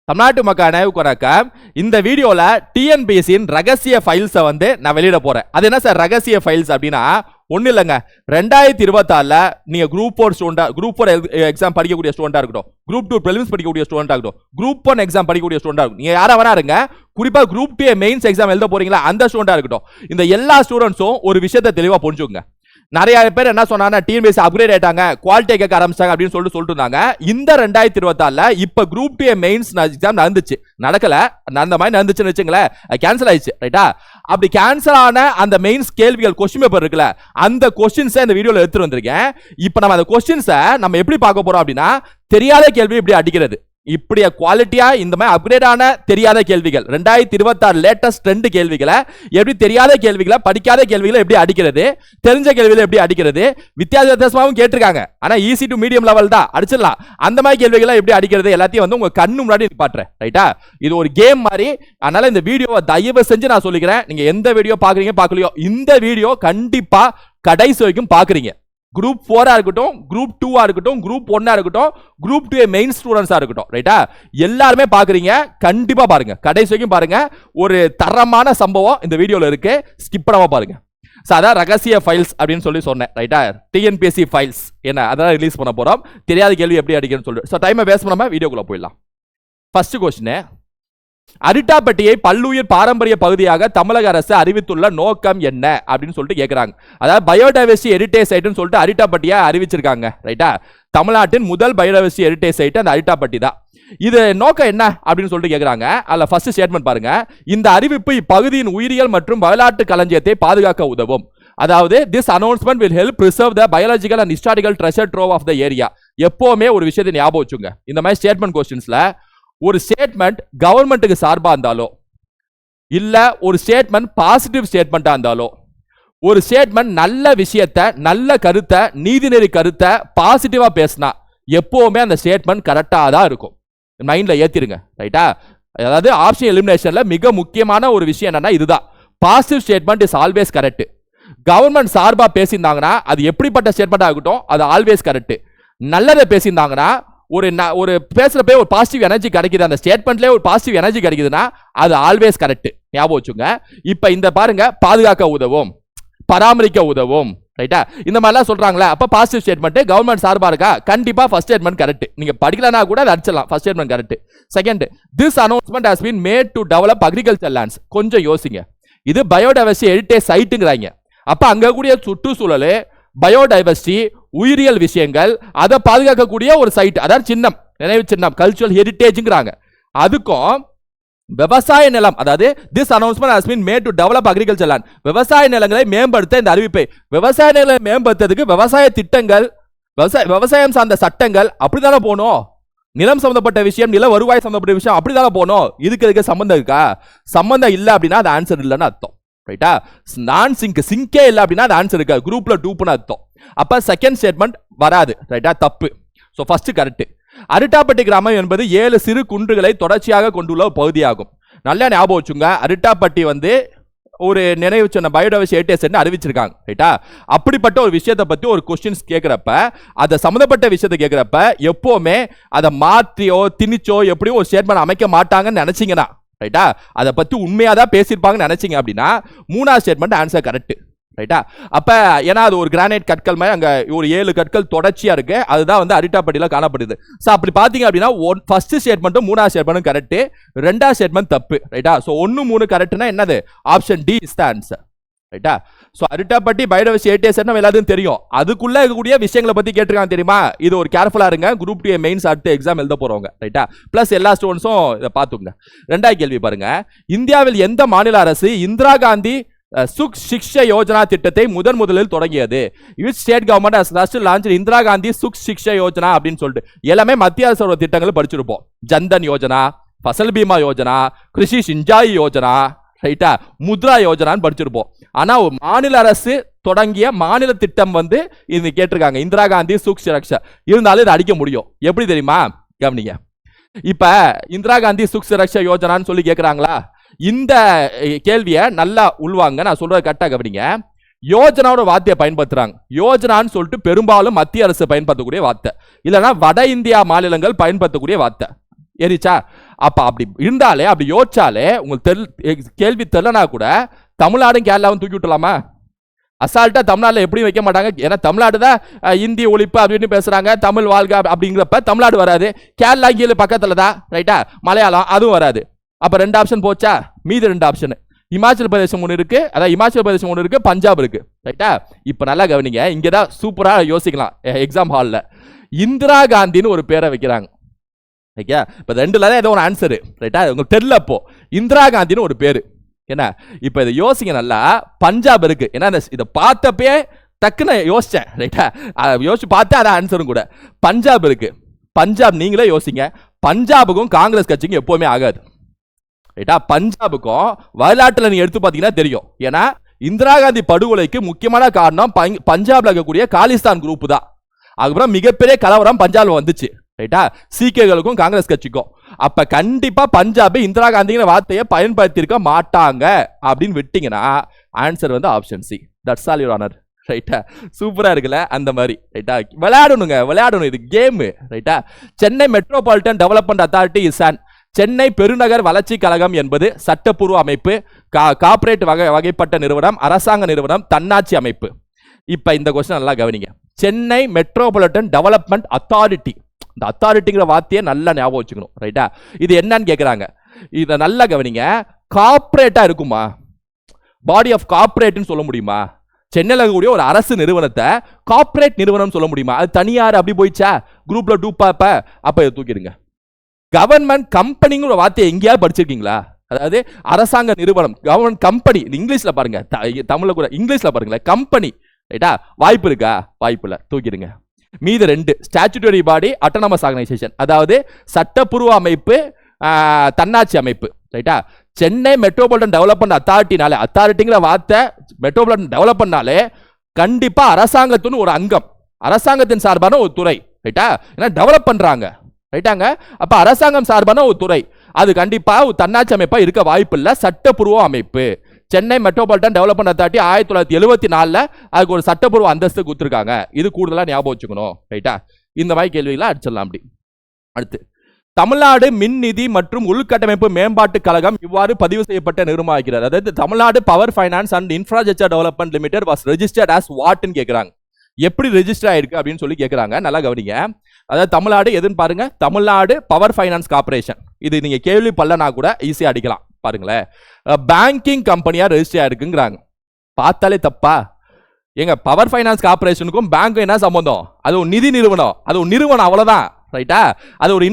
தமிழ்நாட்டு மக்கள் அனைவருக்கும் வணக்கம். இந்த வீடியோல டிஎன்பிஎஸ்சியின் ரகசிய ஃபைல்ஸை வந்து நான் வெளியிட போறேன். அது என்ன சார் ரகசிய ஃபைல்ஸ் அப்படின்னா ஒன்றும் இல்லைங்க. 2024 நீங்க குரூப் 4 ஸ்டூடெண்டா, குரூப் 4 எக்ஸாம் படிக்கக்கூடிய ஸ்டூடெண்டா இருக்கட்டும், குரூப் 2 பிரிலிம்ஸ் படிக்கக்கூடிய ஸ்டூடெண்டா இருக்கட்டும், குரூப் 1 எக்ஸாம் படிக்கக்கூடிய ஸ்டூடெண்டா இருக்கட்டும், நீங்க யாரா வேணா இருங்க, குறிப்பா குரூப் 2 மெயின்ஸ் எக்ஸாம் எழுத போறீங்களா அந்த ஸ்டூடெண்டா இருக்கட்டும், இந்த எல்லா ஸ்டூடெண்ட்ஸும் ஒரு விஷயத்தை தெளிவா புரிஞ்சுக்கோங்க. நிறைய பேர் என்ன சொன்னாங்க, டிஎன்பிஎஸ்சி அப்கிரேட் ஆயிட்டாங்க, குவாலிட்டி கேட்க ஆரம்பிச்சாங்க அப்படின்னு சொல்லிட்டு இருந்தாங்க. இந்த 2024 இப்ப குரூப் 2 மெயின்ஸ் எக்ஸாம் நடந்துச்சு, நடக்கல, அந்த மாதிரி நடந்துச்சுன்னு வச்சுங்களேன், கேன்சல் ஆயிடுச்சு. ரைட்டா? அப்படி கேன்சல் ஆன அந்த மெயின்ஸ் கேள்விகள் கொஸ்டின் பேப்பர் இருக்குல்ல, அந்த கொஸ்டின்ஸை இந்த வீடியோல எடுத்துட்டு வந்திருக்கேன். இப்ப நம்ம அந்த கொஸ்டின்ஸை நம்ம எப்படி பார்க்க போறோம் அப்படின்னா, தெரியாத கேள்வி எப்படி அடிக்கிறது, இப்படி குவாலிட்டியா இந்த மாதிரி அப்கிரேட் ஆன தெரியாத கேள்விகள் 2026 லேட்டஸ்ட் 2 கேள்விகளை எப்படி, தெரியாத கேள்விகளை, படிக்காத கேள்விகளை எப்படி அடிக்கிறது, தெரிஞ்ச கேள்விகளை எப்படி அடிக்கிறது, வித்தியாசமாகவும் கேட்டிருக்காங்க, ஆனா ஈஸி டு மீடியம் லெவல் தான் அடிச்சிடலாம், அந்த மாதிரி கேள்விகளை எப்படி அடிக்கிறது எல்லாத்தையும் வந்து உங்க கண்ணு முன்னாடி பாட்டுறேன். ரைட்டா? இது ஒரு கேம் மாதிரி. அதனால இந்த வீடியோவை தயவு செஞ்சு நான் சொல்லிக்கிறேன், நீங்க எந்த வீடியோ பாக்குறீங்க பார்க்கலையோ, இந்த வீடியோ கண்டிப்பா கடைசி வரைக்கும் பாக்குறீங்க. குரூப் 4 இருக்கட்டும், குரூப் 2 இருக்கட்டும், குரூப் 1 இருக்கட்டும், குரூப் 2 மெயின் ஸ்டூடெண்ட்ஸா இருக்கட்டும். ரைட்டா? எல்லாருமே பாக்குறீங்க, கண்டிப்பா பாருங்க, கடைசி வரைக்கும் பாருங்க. ஒரு தரமான சம்பவம் இந்த வீடியோல இருக்கு, ஸ்கிப் பண்ணாம பாருங்க. அதான் ரகசிய ஃபைல்ஸ் அப்படின்னு சொல்லி சொன்னேன். ரைட்டா? டிஎன்பிஎஸ்சி ஃபைல்ஸ் என்ன அதான் ரிலீஸ் பண்ண போறோம். தெரியாத கேள்வி எப்படி அடிக்கணும்னு சொல்லிட்டு சோ டைமை வேஸ்ட் பண்ணாம வீடியோக்குள்ள போயிடலாம். ஃபர்ஸ்ட் क्वेश्चन, அரிட்டாப்பட்டியை பல்லுயிர் பாரம்பரிய பகுதியாக தமிழக அரசு அறிவித்துள்ள நோக்கம் என்ன அப்படின்னு சொல்லிட்டு கேட்கிறாங்க. அதாவது பயோடைவர்சிட்டி ஹெரிடேஜ் சைட்னு சொல்லிட்டு அரிட்டாப்பட்டியை அறிவிச்சிருக்காங்க. ரைட்டா? தமிழ்நாட்டின் முதல் பயோடைவர்சிட்டி ஹெரிடேஜ் சைட் அந்த அரிட்டாப்பட்டி தான். இது நோக்கம் என்ன அப்படின்னு சொல்லிட்டு கேட்கிறாங்க. அதுல ஃபர்ஸ்ட் ஸ்டேட்மெண்ட் பாருங்க, இந்த அறிவிப்பு இப்பகுதியின் உயிரியல் மற்றும் வரலாற்று களஞ்சியத்தை பாதுகாக்க உதவும். அதாவது this announcement will help preserve the biological and historical treasure trove of the area. எப்பவுமே ஒரு விஷயத்தை ஞாபகம் வச்சுங்க, இந்த மாதிரி ஸ்டேட்மெண்ட் क्वेश्चंसல ஒரு ஸ்டேட்மெண்ட் கவர்மெண்ட்டுக்கு சார்பா இருந்தாலோ, இல்ல ஒரு ஸ்டேட்மெண்ட் பாசிட்டிவ் ஸ்டேட்மெண்டா இருந்தாலோ, ஒரு ஸ்டேட்மெண்ட் நல்ல விஷயத்தை, நல்ல கருத்தை, நீதிநெறி கருத்தை பாசிட்டிவா பேசினா எப்பவுமே அந்த ஸ்டேட்மெண்ட் கரெக்டா தான் இருக்கும். மைண்ட்ல ஏத்திருங்க. ரைட்டா? அதாவது ஆப்ஷன் எலிமினேஷன்ல மிக முக்கியமான ஒரு விஷயம் என்னன்னா இதுதான், positive statement is always correct. Government சார்பா பேசியிருந்தாங்கன்னா அது எப்படிப்பட்ட ஸ்டேட்மெண்டா இருக்கட்டும், அது ஆல்வேஸ் கரெக்ட். நல்லதை பேசியிருந்தாங்கன்னா ஒரு பேசுறப்பே ஒரு பாசிட்டிவ் எனர்ஜி கிடைக்குது, அந்த ஸ்டேட்மெண்ட்லயே ஒரு பாசிட்டிவ் எனர்ஜி கிடைக்குதுன்னா அது ஆல்வேஸ் கரெக்ட். ஞாபகம் வச்சுங்க. இப்ப இந்த பாருங்க, பாதுகாக்க உதவும், பராமரிக்க உதவும். ரைட்டா? இந்த மாதிரிலாம் சொல்றாங்களா, அப்ப பாசிட்டிவ் ஸ்டேட்மெண்ட் கவர்மெண்ட் சார்பா இருக்கா, கண்டிப்பா ஃபர்ஸ்ட் ஸ்டேட்மெண்ட் கரெக்ட். நீங்க படிக்கலனா கூட அதை அடிச்சிடலாம், first statement correct. Second, this announcement has been made to develop agriculture lands. கொஞ்சம் யோசிங்க, இது பயோடைவர்சிட்டி ஹெரிடேஜ் சைட்டுங்கிறாங்க. அப்ப அங்க கூடிய சுற்றுச்சூழல், பயோடைவர்சிட்டி, உயிரியல் விஷயங்கள், அதை பாதுகாக்கக்கூடிய ஒரு சைட், அதாவது சின்னம், நினைவு சின்னம், கல்ச்சுரல் ஹெரிடேஜ்ங்கிறாங்க. அதுக்கும் விவசாய நிலம், அதாவது this announcement has been made to develop agriculture land, விவசாய நிலங்களை மேம்படுத்த இந்த அறிவிப்பை, விவசாய நிலங்களை மேம்படுத்துறதுக்கு விவசாய திட்டங்கள், விவசாயம் சார்ந்த சட்டங்கள் அப்படிதானே போனோம். நிலம் சம்பந்தப்பட்ட விஷயம், நில வருவாய் சம்பந்தப்பட்ட விஷயம் அப்படிதானே போனோம். இதுக்கு சம்பந்தம் இருக்கா? சம்பந்தம் இல்லை அப்படின்னா அது ஆன்சர் இல்லைன்னு அர்த்தம். ரைட்டா? நான் சிங்கே இல்லை அப்படின்னா அது ஆன்சர் இருக்கா, குரூப்ல 2ன்னு அர்த்தம். அப்ப செகண்ட் ஸ்டேட்மெண்ட் வராது. ரைட்டா? தப்பு. So first correct. அரிட்டாப்பட்டி கிராமம் என்பது 7 சிறு குன்றுகளை தொடர்ச்சியாக கொண்டுள்ள ஒரு பகுதியாகும். நல்லா ஞாபகம் வச்சுங்க, அரிட்டாப்பட்டி வந்து ஒரு நினைவு சின்ன பயோடைவர்சிட்டி ஹெரிடேஜ் அறிவிச்சிருக்காங்க. ரைட்டா? அப்படிப்பட்ட ஒரு விஷயத்தை பத்தி ஒரு கொஸ்டின்ஸ் கேட்கிறப்ப, அதை சம்பந்தப்பட்ட விஷயத்தை கேட்கிறப்ப எப்பவுமே அதை மாற்றியோ திணிச்சோ எப்படியோ ஒரு ஸ்டேட்மெண்ட் அமைக்க மாட்டாங்கன்னு நினைச்சீங்கன்னா, ரைட்டா, அதை பத்தி உண்மையா தான் பேசியிருப்பாங்கன்னு நினைச்சீங்க அப்படின்னா 3வது ஸ்டேட்மெண்ட் ஆன்சர் கரெக்ட். ரைட்டா? அப்ப ஏன்னா அது ஒரு கிரானைட் கற்கள் மாதிரி அங்க ஒரு 7 கற்கள் தொடர்ச்சியா இருக்கு, அதுதான் வந்து அரிட்டாப்பட்டியில காணப்படுது. சோ அப்படி பாத்தீங்க அப்படின்னா ஃபர்ஸ்ட் ஸ்டேட்மெண்ட்டும் 3வது ஸ்டேட்மெண்ட்டும் கரெக்ட், 2வது ஸ்டேட்மெண்ட் தப்பு. ரைட்டா? சோ 1 3 கரெக்ட்னா என்னது, option D is the answer. ரைட்டா? சோ அரிட்டாப்பட்டி பயோடைவர்சிட்டி ஹெரிடேஜ் நம்ம எல்லாத்துக்கும் தெரியும், அதுக்குள்ள இருக்கக்கூடிய விஷயங்களை பத்தி கேட்டிருக்காங்க தெரியுமா. இது ஒரு கேர்ஃபுல்லா இருங்க, குரூப் 2 மெயின்ஸ் அடுத்து எக்ஸாம் எழுத போறவங்க. ரைட்டா? பிளஸ் எல்லா ஸ்டூடெண்ட்ஸும் இதை பார்த்துங்க. 2வது கேள்வி பாருங்க, இந்தியாவில் எந்த மாநில அரசு இந்திரா காந்தி சுக் சிக்ஷா யோஜனா திட்டத்தை முதலில் தொடங்கியது? which state government has first launched Indira Gandhi சுக் சிக்ஷா யோஜனா அப்படின்னு சொல்லிட்டு எல்லாமே மத்திய அரசோட திட்டங்கள் படிச்சிருப்போம். ஜன்தன் யோஜனா, ஃபசல் பீமா யோஜனா, கிருஷி சிஞ்சாய் யோஜனா, ரைட்டா, முத்ரா யோஜனான்னு படிச்சிருப்போம். ஆனா மாநில அரசு தொடங்கிய மாநில திட்டம் வந்து இது கேட்டிருக்காங்க, இந்திரா காந்தி சுக் சுரக்ஷா. இருந்தாலும் இதை அடிக்க முடியும். எப்படி தெரியுமா? கவனிங்க. இப்ப இந்திரா காந்தி சுக் சுரக்ஷா யோஜனான்னு சொல்லி கேட்கிறாங்களா, இந்த கேள்வியை நல்லா உள்வாங்க, நான் சொல்றது கரெக்டா கவனிங்க. யோஜனாவோட வார்த்தையை பயன்படுத்துறாங்க. யோஜனான்னு சொல்லிட்டு பெரும்பாலும் மத்திய அரசு பயன்படுத்தக்கூடிய வார்த்தை, இல்லைன்னா வட இந்தியா மாநிலங்கள் பயன்படுத்தக்கூடிய வார்த்தை. ஏறிச்சா? அப்ப அப்படி இருந்தாலே, அப்படி யோசிச்சாலே உங்களுக்கு கேள்வி தெரியலனா கூட தமிழ்நாடும் கேரளாவும் தூக்கி விட்டுலாமா? அசால்ட்டா தமிழ்நாட்டில் எப்படி வைக்க மாட்டாங்க. ஏன்னா தமிழ்நாடு தான் இந்தி ஒழிப்பு அப்படின்னு பேசுறாங்க, தமிழ் வாழ்க அப்படிங்கிறப்ப தமிழ்நாடு வராது. கேரளா கீழே பக்கத்துல தான், ரைட்டா, மலையாளம் அதுவும் வராது. அப்ப 2 ஆப்ஷன் போச்சா? மீது 2 ஆப்ஷன். இமாச்சல் பிரதேசம் ஒன்று இருக்கு, அதாவது இமாச்சல் பிரதேசம் ஒன்று இருக்கு, பஞ்சாப் இருக்கு, ரைட்டா. இப்ப நல்லா கவனிங்க, இங்கதான் சூப்பரா யோசிக்கலாம். எக்ஸாம் ஹால்ல இந்திரா காந்தின்னு ஒரு பேரை வைக்கிறாங்க. ஓகே, இப்போ 2ல தான் ஏதோ ஒரு ஆன்சரு, ரைட்டா. உங்களுக்கு தெரியல. அப்போ இந்திரா காந்தின்னு ஒரு பேரு என்ன. இப்ப இதை யோசிங்க நல்லா. பஞ்சாப் இருக்கு, ஏன்னா இதை பார்த்தப்பே டக்குன்னு யோசிச்சேன், ரைட்டா. யோசிச்சு பார்த்தா அதான் ஆன்சரும் கூட. பஞ்சாப் இருக்கு. பஞ்சாப் நீங்களே யோசிங்க. பஞ்சாபுக்கும் காங்கிரஸ் கட்சிக்கும் எப்பவுமே ஆகாது, ரைட்டா. பஞ்சாபுக்கும் வரலாற்றுல நீங்க எடுத்து பார்த்தீங்கன்னா தெரியும். ஏன்னா இந்திரா காந்தி படுகொலைக்கு முக்கியமான காரணம் பஞ்சாப்ல இருக்கக்கூடிய காலிஸ்தான் குரூப் தான். அதுக்கப்புறம் மிகப்பெரிய கலவரம் பஞ்சாப்ல வந்துச்சு, ரைட்டா, சீக்கியர்களுக்கும் காங்கிரஸ் கட்சிக்கும். அப்ப கண்டிப்பா பஞ்சாப் இந்திரா காந்திங்கிற வார்த்தையை பயன்படுத்தி இருக்க மாட்டாங்க அப்படின்னு விட்டீங்கன்னா ஆன்சர் வந்து option C. That's all your honour, ரைட்டா. சூப்பரா இருக்குல்ல? அந்த மாதிரி, ரைட்டா. விளையாடணும், இது கேம், ரைட்டா. Chennai metropolitan development authority is an Chennai பெருநகர் வளர்ச்சி கழகம் என்பது சட்டப்பூர்வ அமைப்பு, கார்ப்பரேட் வகைப்பட்ட நிறுவனம், அரசாங்க நிறுவனம், தன்னாட்சி அமைப்பு. இப்ப இந்த கொஸ்டின் நல்லா கவனிங்க. சென்னை மெட்ரோபாலிட்டன் டெவலப்மெண்ட் அத்தாரிட்டி, இந்த அத்தாரிட்டிங்கிற வார்த்தையை நல்லா ஞாபகம் வச்சுக்கணும், ரைட்டா. இது என்னன்னு கேட்குறாங்க. இதை நல்லா கவனிங்க. கார்ப்பரேட்டா இருக்குமா? பாடி ஆஃப் கார்ப்பரேட்னு சொல்ல முடியுமா? சென்னையில் இருக்கக்கூடிய ஒரு அரசு நிறுவனத்தை கார்ப்பரேட் நிறுவனம் சொல்ல முடியுமா? அது தனியார் அப்படி போயிச்சா? குரூப்ல டூப்பாப்ப அப்ப இதை தூக்கிடுங்க. கவர்மெண்ட் கம்பெனிங்கிற ஒரு வார்த்தையை எங்கேயாவது படிச்சிருக்கீங்களா? அதாவது அரசாங்க நிறுவனம், கவர்மெண்ட் கம்பெனி. இங்கிலீஷ்ல பாருங்க, தமிழ்ல கூட இங்கிலீஷ்ல பாருங்களேன், கம்பெனி, ரைட்டா. வாய்ப்பு இருக்கா? வாய்ப்பு இல்லை, தூக்கிடுங்க. மீது 2 ஸ்டாச்சுட்டரி பாடி, அட்டானமஸ் ஆர்கனைசேஷன், அதாவது சட்டப்பூர்வ அமைப்பு, தன்னாட்சி அமைப்பு, ரைட்டா. சென்னை மெட்ரோபாலிட்டன் டெவலப்மெண்ட் அத்தாரிட்டினாலே, அத்தாரிட்டிங்கிற வார்த்தை மெட்ரோபாலிட்டன் டெவலப்மெண்ட்னாலே கண்டிப்பா அரசாங்கத்தின் ஒரு அங்கம், அரசாங்கத்தின் சார்பான ஒரு துறை, ரைட்டா. ஏன்னா டெவலப் பண்றாங்க, ரைட்டாங்க. அப்ப அரசாங்கம் சார்பான ஒரு துறை, அது கண்டிப்பா ஒரு தன்னாட்சி அமைப்பா இருக்க வாய்ப்பு இல்லை. சட்டப்பூர்வ அமைப்பு. சென்னை மெட்ரோபாலிட்டன் டெவலப்மெண்ட் அத்தாரிட்டி 1974 அதுக்கு ஒரு சட்டப்பூர்வ அந்தஸ்து கொடுத்துருக்காங்க. இது கூடுதலா ஞாபகம் வச்சுக்கணும், ரைட்டா. இந்த மாதிரி கேள்விகளை அடிச்சிடலாம். அப்படி அடுத்து, தமிழ்நாடு மின் நிதி மற்றும் உள்கட்டமைப்பு மேம்பாட்டு கழகம் இவ்வாறு பதிவு செய்யப்பட்ட நிறுவனமாகிறது. அதாவது Tamil Nadu power finance and infrastructure development limited was registered as வாட்னு கேட்குறாங்க. எப்படி ரெஜிஸ்டர் ஆயிருக்கு அப்படின்னு சொல்லி கேட்குறாங்க. நல்லா கவனிங்க. அதாவது தமிழ்நாடு எதுன்னு பாருங்க, தமிழ்நாடு பவர் ஃபைனான்ஸ் கார்பரேஷன். இது நீங்க கேள்வி பல்லனா கூட ஈஸியா அடிக்கலாம். பாருங்களேன், பேங்கிங் கம்பெனியா ரெஜிஸ்டர் ஆயிருக்குங்கிறாங்க. பார்த்தாலே தப்பா? எங்க பவர் ஃபைனான்ஸ் கார்பரேஷனுக்கும் பேங்க்கும் என்ன சம்பந்தம்? அது ஒரு நிதி நிறுவனம், அது ஒரு நிறுவனம், அவ்வளவுதான், ரைட்டா. அது ஒரு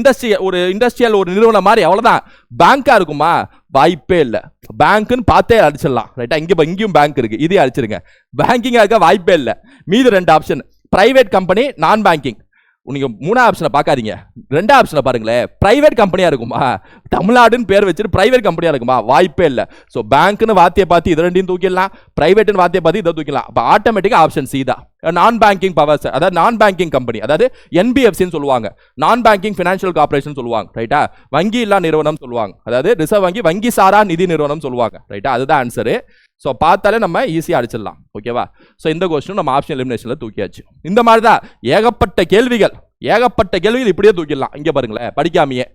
இண்டஸ்ட்ரியல் ஒரு நிறுவனம் மாதிரி, அவ்வளவுதான். பேங்கா இருக்குமா? வாய்ப்பே இல்லை. பேங்க்னு பார்த்தே அடிச்சிடலாம், ரைட்டா. இங்கேயும் பேங்க் இருக்கு, இதே அடிச்சிருங்க. பேங்கிங்கா இருக்க வாய்ப்பே இல்லை. மீது 2 ஆப்ஷன் பிரைவேட் கம்பெனி, நான் பேங்கிங். நீங்க 3 ஆப்ஷனை பார்க்காதீங்க, 2 ஆப்ஷனை பாருங்களேன். பிரைவேட் கம்பெனியா இருக்குமா? தமிழ்நாடுன்னு பேர் வச்சுட்டு பிரைவேட் கம்பெனியா இருக்குமா? வாய்ப்பே இல்லை. ஸோ பேங்க்னு வார்த்தையை பார்த்து இது 2 தூக்கிடலாம், பிரைவேட்னு வார்த்தையை பார்த்து இதை தூக்கிடலாம். அப்போ ஆட்டோமேட்டிக்கா ஆப்ஷன் சி தான். நான் பேங்கிங் பவர்ஸ், அதாவது நான் பேங்கிங் கம்பெனி, அதாவது என்பிஎஃப்சின்னு சொல்லுவாங்க, நான் பேங்கிங் ஃபினான்ஷியல் கார்பரேஷன் சொல்லுவாங்க, ரைட்டா. வங்கி இல்லா நிறுவனம் சொல்லுவாங்க, அதாவது ரிசர்வ் வங்கி, வங்கி சாரா நிதி நிறுவனம் சொல்லுவாங்க, ரைட்டா. அதுதான் ஆன்சரு. ஸோ பார்த்தாலே நம்ம ஈஸியாக அடிச்சிடலாம், ஓகேவா. ஸோ இந்த கொஸ்டின் நம்ம ஆப்ஷன் எலிமினேஷனில் தூக்கியாச்சு. இந்த மாதிரி தான் ஏகப்பட்ட கேள்விகள் இப்படியே தூக்கிடலாம். இங்கே பாருங்களேன், படிக்காமையே.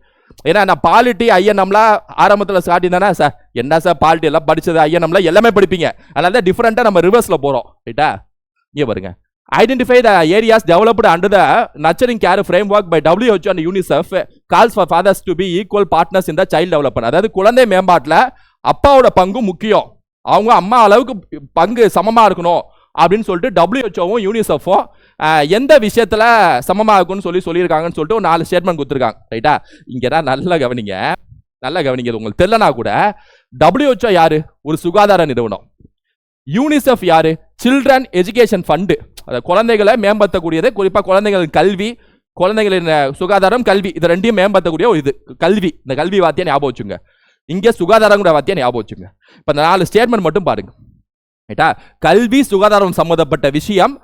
ஏன்னா நான் பாலிட்டி ஐஎன்எம்லாம் ஆரம்பத்தில் ஸ்டார்டிங் தானே சார், என்ன சார் பாலிட்டி எல்லாம் படிச்சது, ஐஎன்எம்ல எல்லாமே படிப்பீங்க. அதனால தான் டிஃப்ரெண்ட்டாக நம்ம ரிவர்ஸில் போகிறோம், ரைட்டா. இங்கே பாருங்க, identify the areas developed under the nurturing care framework by WHO and UNICEF calls for fathers to be equal partners in the child development. அதாவது குழந்தை மேம்பாட்டில் அப்பாவோட பங்கு முக்கியம், அவங்க அம்மா அளவுக்கு பங்கு சமமா இருக்கணும் அப்படின்னு சொல்லிட்டு WHOவும் யூனிசெஃப்பும் எந்த விஷயத்துல சமமா இருக்கும்னு சொல்லியிருக்காங்கன்னு சொல்லிட்டு ஒரு 4 ஸ்டேட்மெண்ட் கொடுத்துருக்காங்க, ரைட்டா. இங்கதான் நல்லா கவனிங்க. உங்களுக்கு தெரியலனா கூட WHO யாரு? ஒரு சுகாதார நிறுவனம். யூனிசெஃப் யாரு? சில்ட்ரன் எஜுகேஷன் ஃபண்டு, குழந்தைகளை மேம்படுத்தக்கூடியது, குறிப்பா குழந்தைகளின் கல்வி, குழந்தைகளின் சுகாதாரம், கல்வி, இது 2யும் மேம்படுத்தக்கூடிய ஒரு இது கல்வி. இந்த கல்வி வார்த்தையை ஞாபகம் வச்சுங்க. இங்கே சுகாதாரம் கூட வார்த்தையை ஞாபகம் வச்சுங்க. இப்போ 4 ஸ்டேட்மெண்ட் மட்டும் பாருங்க, ரைட்டா. கல்வி சுகாதாரம் சம்பந்தப்பட்ட விஷயம்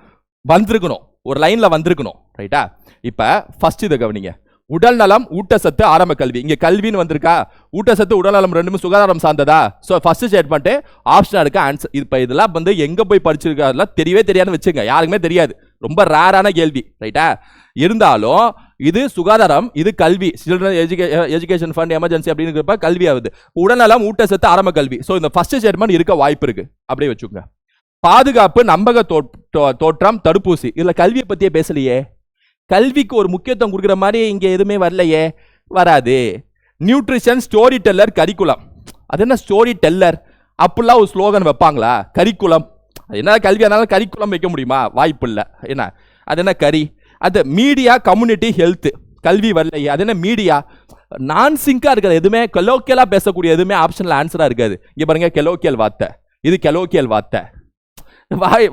வந்திருக்கணும், ஒரு லைன்ல வந்திருக்கணும், ரைட்டா. இப்போ ஃபர்ஸ்ட் இதை கவனிங்க. உடல் நலம், ஊட்டச்சத்து, ஆரம்ப கல்வி. இங்க கல்வின்னு வந்திருக்கா, ஊட்டச்சத்து, உடல் நலம் 2மே சுகாதாரம் சார்ந்ததா? ஸோ ஃபர்ஸ்ட் ஸ்டேட்மெண்ட் ஆப்ஷனா இருக்கு ஆன்சர். இப்போ இதெல்லாம் வந்து எங்க போய் படிச்சிருக்காருல தெரியவே தெரியாதுன்னு வச்சுங்க, யாருக்குமே தெரியாது, ரொம்ப ரேரான கேள்வி, ரைட்டா. இருந்தாலும் இது சுகாதாரம், இது கல்வி, சில்ட்ரன் எஜுகேஷன் ஃபண்ட், எமர்ஜென்சி அப்படின்னு கல்வி ஆகுது. உடல்நலம், ஊட்டச்சத்து, ஆரம்ப கல்வி. ஸோ இந்த ஃபர்ஸ்ட் ஸ்டேட்மெண்ட் இருக்க வாய்ப்பு இருக்கு. அப்படியே வச்சுக்கோங்க. பாதுகாப்பு, நம்பக தோற்றம், தடுப்பூசி. இதுல கல்வியை பத்தியே பேசலையே. கல்விக்கு ஒரு முக்கியத்துவம் கொடுக்குற மாதிரி இங்க எதுவுமே வரலையே, வராது. Nutrition, story teller, curriculum. அது என்ன ஸ்டோரி டெல்லர் அப்படிலாம் ஒரு ஸ்லோகன் வைப்பாங்களா? கரிக்குலம் என்ன கல்வி, அதனால கரிக்குலம் வைக்க முடியுமா? வாய்ப்பு இல்லை. என்ன அது என்ன கரி? அது மீடியா, கம்யூனிட்டி, ஹெல்த். கல்வி வரலையே, அது என்ன மீடியா? நான் சிங்கா இருக்காது எதுவுமே. கெலோக்கியலா பேசக்கூடிய எதுவுமே ஆப்ஷன்ல ஆன்சரா இருக்காது. இங்க பாருங்க, கெலோக்கியல் வார்த்தை, இது கெலோக்கியல் வார்த்தை,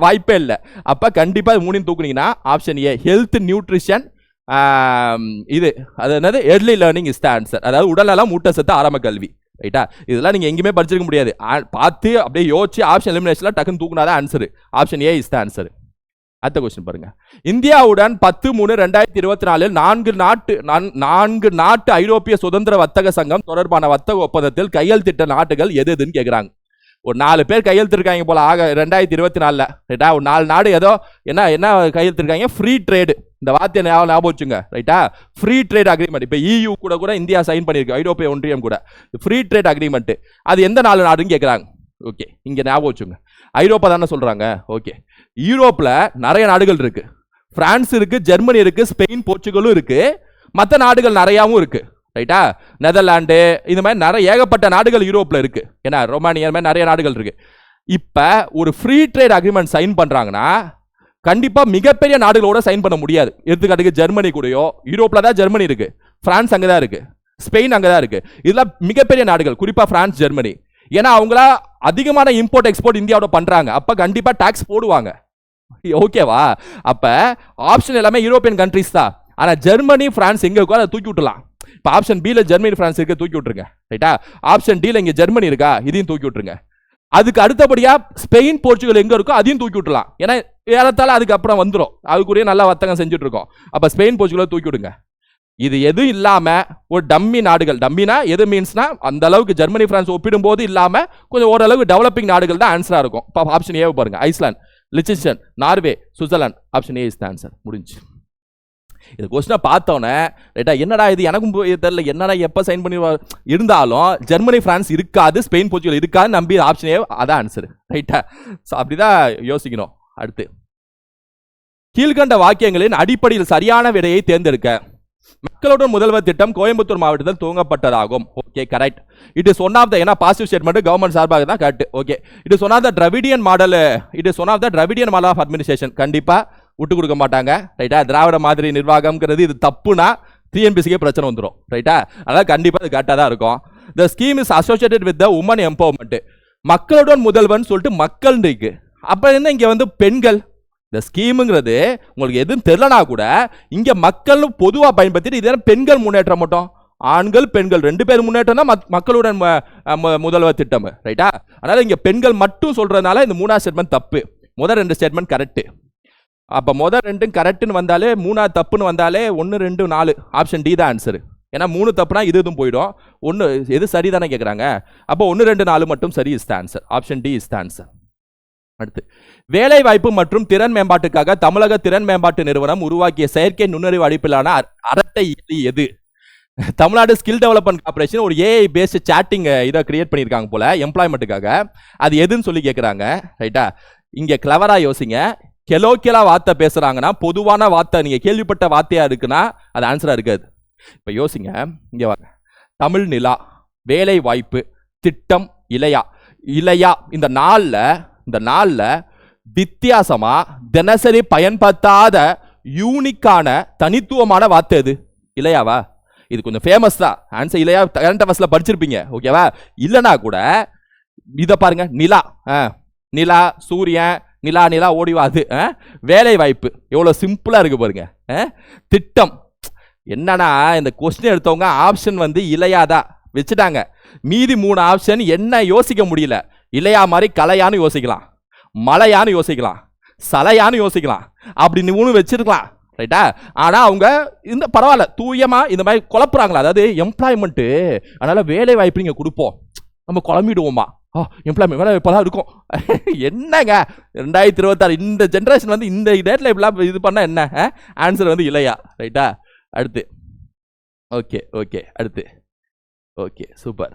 வாய்ப்பே இல்லை. அப்ப கண்டிப்பா மூணையும் தூக்குனீங்கன்னா ஆப்ஷன் ஏ, ஹெல்த், நியூட்ரிஷன், இது அது என்னது, early learning is the answer. அதாவது உடல்நலம், ஊட்டச்சத்து, ஆரம்ப கல்வி. ரைட்டா? இதெல்லாம் நீங்க எங்கேயுமே படிச்சிருக்க முடியாது. பார்த்து அப்படியே யோசிச்சு ஆப்ஷன் எலிமினேஷன்ல டக்குன்னு தூக்குனாதான் answer. Option A is the answer. அடுத்த கொஸ்டின் பாருங்க. இந்தியாவுடன் 10/3/2024 4 நாட்டு ஐரோப்பிய சுதந்திர வர்த்தக சங்கம் தொடர்பான வர்த்தக ஒப்பந்தத்தில் கையெழுத்திட்ட நாடுகள் எது எதுன்னு கேட்கிறாங்க. ஒரு 4 பேர் கையெழுத்திருக்காங்க போல. ஆக 2024 ரைட்டா? ஒரு 4 நாடு ஏதோ என்ன கையெழுத்திருக்காங்க? Free trade. இந்த வார்த்தையை ஞாபகம் வச்சுங்க. ரைட்டா? Free trade agreement. இப்போ EU கூட இந்தியா சைன் பண்ணியிருக்கு, ஐரோப்பிய ஒன்றியம் கூட ஃப்ரீ ட்ரேட் அக்ரிமெண்ட். அது எந்த 4 நாடுன்னு கேட்குறாங்க. ஓகே, இங்க ஞாபகம் வச்சுங்க. ஐரோப்பா தானே சொல்றாங்க. ஓகே, யூரோப்ல நிறைய நாடுகள் இருக்கு. பிரான்ஸ் இருக்கு, ஜெர்மனி இருக்கு, ஸ்பெயின், போர்ச்சுகலும் இருக்கு, மற்ற நாடுகள் நிறையாவும் இருக்கு. ரைட்டா? நெதர்லாண்டு, இந்த மாதிரி நிறைய ஏகப்பட்ட நாடுகள் யூரோப்ல இருக்கு. ஏன்னா ரொமானியா மாதிரி நிறைய நாடுகள் இருக்கு. இப்ப ஒரு ஃப்ரீ ட்ரேட் அக்ரிமெண்ட் சைன் பண்றாங்கன்னா கண்டிப்பா மிகப்பெரிய நாடுகளோட சைன் பண்ண முடியாது. எடுத்துக்காட்டுக்கு ஜெர்மனி கூடயோ, யூரோப்ல தான் ஜெர்மனி இருக்கு, பிரான்ஸ் அங்கதான் இருக்கு, ஸ்பெயின் அங்கதான் இருக்கு. இதெல்லாம் மிகப்பெரிய நாடுகள், குறிப்பா பிரான்ஸ், ஜெர்மனி. ஏன்னா அவங்களா அதிகமான இம்போர்ட் எக்ஸ்போர்ட் இந்தியாவோட பண்றாங்க. அப்ப கண்டிப்பா டாக்ஸ் போடுவாங்க. ஓகேவா? அப்ப ஆப்ஷன் எல்லாமே யூரோப்பியன் கண்ட்ரிஸ் தான். ஆனா ஜெர்மனி, பிரான்ஸ் எங்க இருக்கோ அதை தூக்கி விட்டுலாம். இப்ப ஆப்ஷன் பில ஜெர்மனி, பிரான்ஸ் இருக்க தூக்கி விட்டுருங்க. ரைட்டா? ஆப்ஷன் டில இங்க ஜெர்மனி இருக்கா, இதையும் தூக்கி விட்டுருங்க. அதுக்கு அடுத்தபடியா ஸ்பெயின், போர்ச்சுகல் எங்க இருக்கோ அதையும் தூக்கி விட்டுலாம். ஏன்னா ஏறத்தால அதுக்கு அப்புறம் வந்துடும், அதுக்குரிய நல்ல வர்த்தகம் செஞ்சுட்டு இருக்கோம். அப்ப ஸ்பெயின், போர்ச்சுகல் தூக்கி விடுங்க. இது எதுவும் இல்லாம ஒரு டம்மி நாடுகள், டம்மினா எது மீன்ஸ்னா அந்த அளவுக்கு ஜெர்மனி, பிரான்ஸ் ஒப்பிடும் போது இல்லாம கொஞ்சம் ஓரளவுக்கு டெவலப்பிங் நாடுகள் தான் ஆன்சரா இருக்கும். ஆப்ஷன் ஏ பாருங்க. ஐஸ்லாந்து, லிechtenstein, Norway, Switzerland. Option A is the answer. முடிஞ்சு. இது கொஸ்டினை பார்த்தோன்னே ரைட்டா, என்னடா இது எனக்கும் தெரியல, என்னடா எப்போ சைன் பண்ணி இருந்தாலும் ஜெர்மனி, பிரான்ஸ் இருக்காது, ஸ்பெயின், போர்ச்சுகல் இருக்காது நம்பி ஆப்ஷன் ஏ அதான் ஆன்சர். ரைட்டா? ஸோ அப்படிதான் யோசிக்கணும். அடுத்து, கீழ்கண்ட வாக்கியங்களின் அடிப்படையில் சரியான விடையை தேர்ந்தெடுக்க. மக்களுடன் முதல்வர் திட்டம் கோயம்புத்தூர் மாவட்டத்தில் துவங்கப்பட்டதாகும். Okay, correct. It is one of the, ஏன்னா பாசிட்டிவ் ஸ்டேட்மெண்ட் கவர்மெண்ட் சார்பாக தான் correct. Okay, it is one of the Dravidian model. It is one of the Dravidian model of administration. கண்டிப்பா விட்டு கொடுக்க மாட்டாங்க. ரைட்டா? திராவிட மாதிரி நிர்வாகம்ங்கிறது இது தப்புனா டிஎன்பிசிக்கே பிரச்சனை வந்துடும். ரைட்டா? அதாவது கண்டிப்பா இது கரெக்டாக தான் இருக்கும். The scheme is associated with the women empowerment. மக்களுடன் முதல்வன் சொல்லிட்டு மக்கள் இருக்கு. அப்ப என்ன இங்க வந்து பெண்கள்? இந்த ஸ்கீமுங்கிறது உங்களுக்கு எதுவும் தெரியலனா கூட இங்க மக்கள் பொதுவாக பயன்படுத்திட்டு இது பெண்கள் முன்னேற்றம் மட்டும், ஆண்கள் பெண்கள் 2 பேர் முன்னேற்றம் தான் மக்களுடன் முதல்வர் திட்டம். ரைட்டா? அதனால இங்க பெண்கள் மட்டும் சொல்றதுனால இந்த 3ஆவது ஸ்டேட்மெண்ட் தப்பு. முதல் 2 ஸ்டேட்மெண்ட் கரெக்ட். அப்ப முதல் 2 கரெக்ட்னு வந்தாலே 3ஆவது தப்புன்னு வந்தாலே 1, 2, 4 ஆப்ஷன் டி தான் ஆன்சர். ஏன்னா 3 தப்புனா இதுவும் போயிடும். 1 எது சரிதானே கேட்குறாங்க. அப்போ 1, 2, 4 மட்டும் சரி is the answer. Option D is the answer. அடுத்து, வேலை வாய்ப்பு மற்றும் திறன் மேம்பாட்டுக்காக தமிழக திறன் மேம்பாட்டு நிறுவனம் உருவாக்கிய செயற்கை நுண்ணறிவு அடிப்படையிலான அரட்டை எது? தமிழ்நாடு ஸ்கில் டெவலப்மெண்ட் கார்பரேஷன் ஒரு ஏஐ பேஸ்ட் சாட்டிங் இதை கிரியேட் பண்ணியிருக்காங்க போல எம்ப்ளாய்மெண்ட்டுக்காக. அது எதுன்னு சொல்லி கேட்குறாங்க. ரைட்டா? இங்க கிளவரா யோசிங்க. கெலோக்கியலா வார்த்தை பேசுறாங்கன்னா பொதுவான வார்த்தை நீங்க கேள்விப்பட்ட வார்த்தையா இருக்குன்னா அது ஆன்சரா இருக்காது. இப்ப யோசிங்க. இங்க வாங்க. தமிழ் நிலா, வேலை வாய்ப்பு, திட்டம், இளையா இந்த நாள்ல வித்தியாசமா தினசரி பயன்படுத்தாத யூனிக்கான தனித்துவமான வார்த்தை எது? இளையாவா? இது கொஞ்சம் ஃபேமஸ் தான். ஆன்சர் இளையா. கரண்ட் அஃபேர்ஸ்ல படிச்சிருப்பீங்க. ஓகேவா? இல்லனா கூட இத பாருங்க. நிலா, சூரியன், நிலா ஓடிவா. அது வேலை வாய்ப்பு எவ்வளவு சிம்பிளா இருக்கு பாருங்க. திட்டம் என்னன்னா இந்த கொஸ்டின் எடுத்தவங்க ஆப்ஷன் வந்து இளையாதா வச்சுட்டாங்க. மீதி 3 ஆப்ஷன் என்ன யோசிக்க முடியல. இளையா மாதிரி கலையான்னு யோசிக்கலாம், மலையான்னு யோசிக்கலாம், சலையான்னு யோசிக்கலாம், அப்படி 3 வச்சிருக்கலாம். ரைட்டா? ஆனா அவங்க இந்த பரவாயில்ல தூயமா இந்த மாதிரி குழப்புறாங்களா. அதாவது எம்ப்ளாய்மெண்ட், அதனால வேலை வாய்ப்பு நீங்க கொடுப்போம், நம்ம குழம்பிடுவோமா, எம்ப்ளாய்மெண்ட் வேலை வாய்ப்பெல்லாம் இருக்கும். என்னங்க 2026 இந்த ஜென்ரேஷன் வந்து இந்த டேட்ல இப்படிலாம் இது பண்ணா என்ன? ஆன்சர் வந்து இளையா. ரைட்டா? அடுத்து ஓகே ஓகே அடுத்து ஓகே சூப்பர்.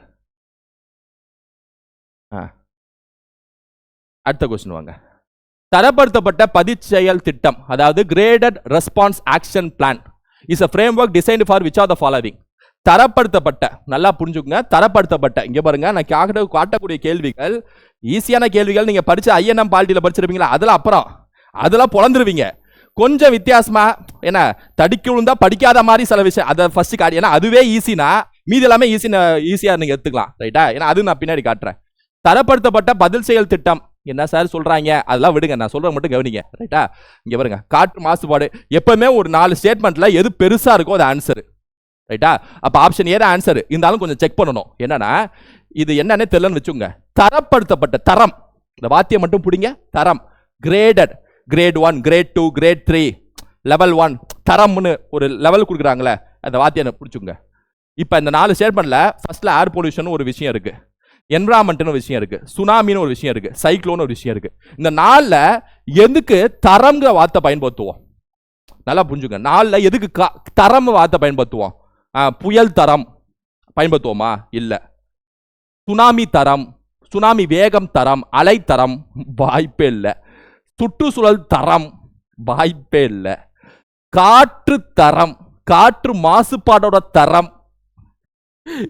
அடுத்த கொஸ்டின் வாங்க. தரப்படுத்தப்பட்ட பதிச்செயல் திட்டம், அதாவது graded response action plan is a framework designed for which of the following? தரப்படுத்தப்பட்ட, நல்லா புரிஞ்சுக்கங்க, தரப்படுத்தப்பட்ட. இங்க பாருங்க, நான் காட்டக்கூடிய கேள்விகள் ஈஸியான கேள்விகள். நீங்க படிச்ச ஐஎன்எம் பாலிட்டியில படிச்சிருப்பீங்களா, அதெல்லாம் அப்புறம் அதெல்லாம் பொழந்துருவீங்க. கொஞ்சம் வித்தியாசமா என்ன தடிக்க விழுந்தா படிக்காத மாதிரி சில விஷயம் அதை ஃபர்ஸ்ட் காட்டி, ஏன்னா அதுவே ஈஸினா மீதி எல்லாமே ஈஸியா நீங்க எடுத்துக்கலாம். ரைட்டா? ஏன்னா அது நான் பின்னாடி காட்டுறேன். தரப்படுத்தப்பட்ட பதில் செயல் திட்டம் என்ன சார் சொல்றாங்க, அதெல்லாம் விடுங்க, நான் சொல்ற மட்டும் கவனிங்க. ரைட்டா? இங்க பாருங்க, காற்று மாசுபாடு. எப்பவுமே ஒரு 4 ஸ்டேட்மெண்ட்ல எது பெருசா இருக்கோ அது ஆன்சர். ரைட்டா? அப்ப ஆப்ஷன் ஏ தான் ஆன்சர். இருந்தாலும் கொஞ்சம் செக் பண்ணணும். என்னன்னா இது என்னன்னு தெரியலன்னு வச்சுங்க. தரப்படுத்தப்பட்ட, தரம், இந்த வார்த்தையை மட்டும் பிடிங்க. தரம், graded, grade 1, grade 2, grade 3, level 1, தரம்னு ஒரு லெவல் கொடுக்குறாங்களே, அந்த வார்த்தையை பிடிச்சுங்க. இப்ப இந்த 4 ஸ்டேட்மெண்ட்ல ஃபர்ஸ்ட்ல ஏர் பொல்யூஷன் ஒரு விஷயம் இருக்கு, என்விரான்மெண்ட்னு ஒரு விஷயம் இருக்கு, சுனாமின்னு ஒரு விஷயம் இருக்கு, சைக்ளோன் ஒரு விஷயம் இருக்கு. இந்த 4ல எதுக்கு தரம்ங்கிற வார்த்தை பயன்படுத்துவோம்? நல்லா புரிஞ்சுங்க. 4ல எதுக்கு தரம் வார்த்தை பயன்படுத்துவோம்? புயல் தரம் பயன்படுத்துவோமா? இல்ல. சுனாமி தரம், சுனாமி வேகம் தரம், அலை தரம், வாய்ப்பே இல்லை. சுற்றுச்சூழல் தரம், வாய்ப்பே இல்லை. காற்று தரம், காற்று மாசுபாடோட தரம்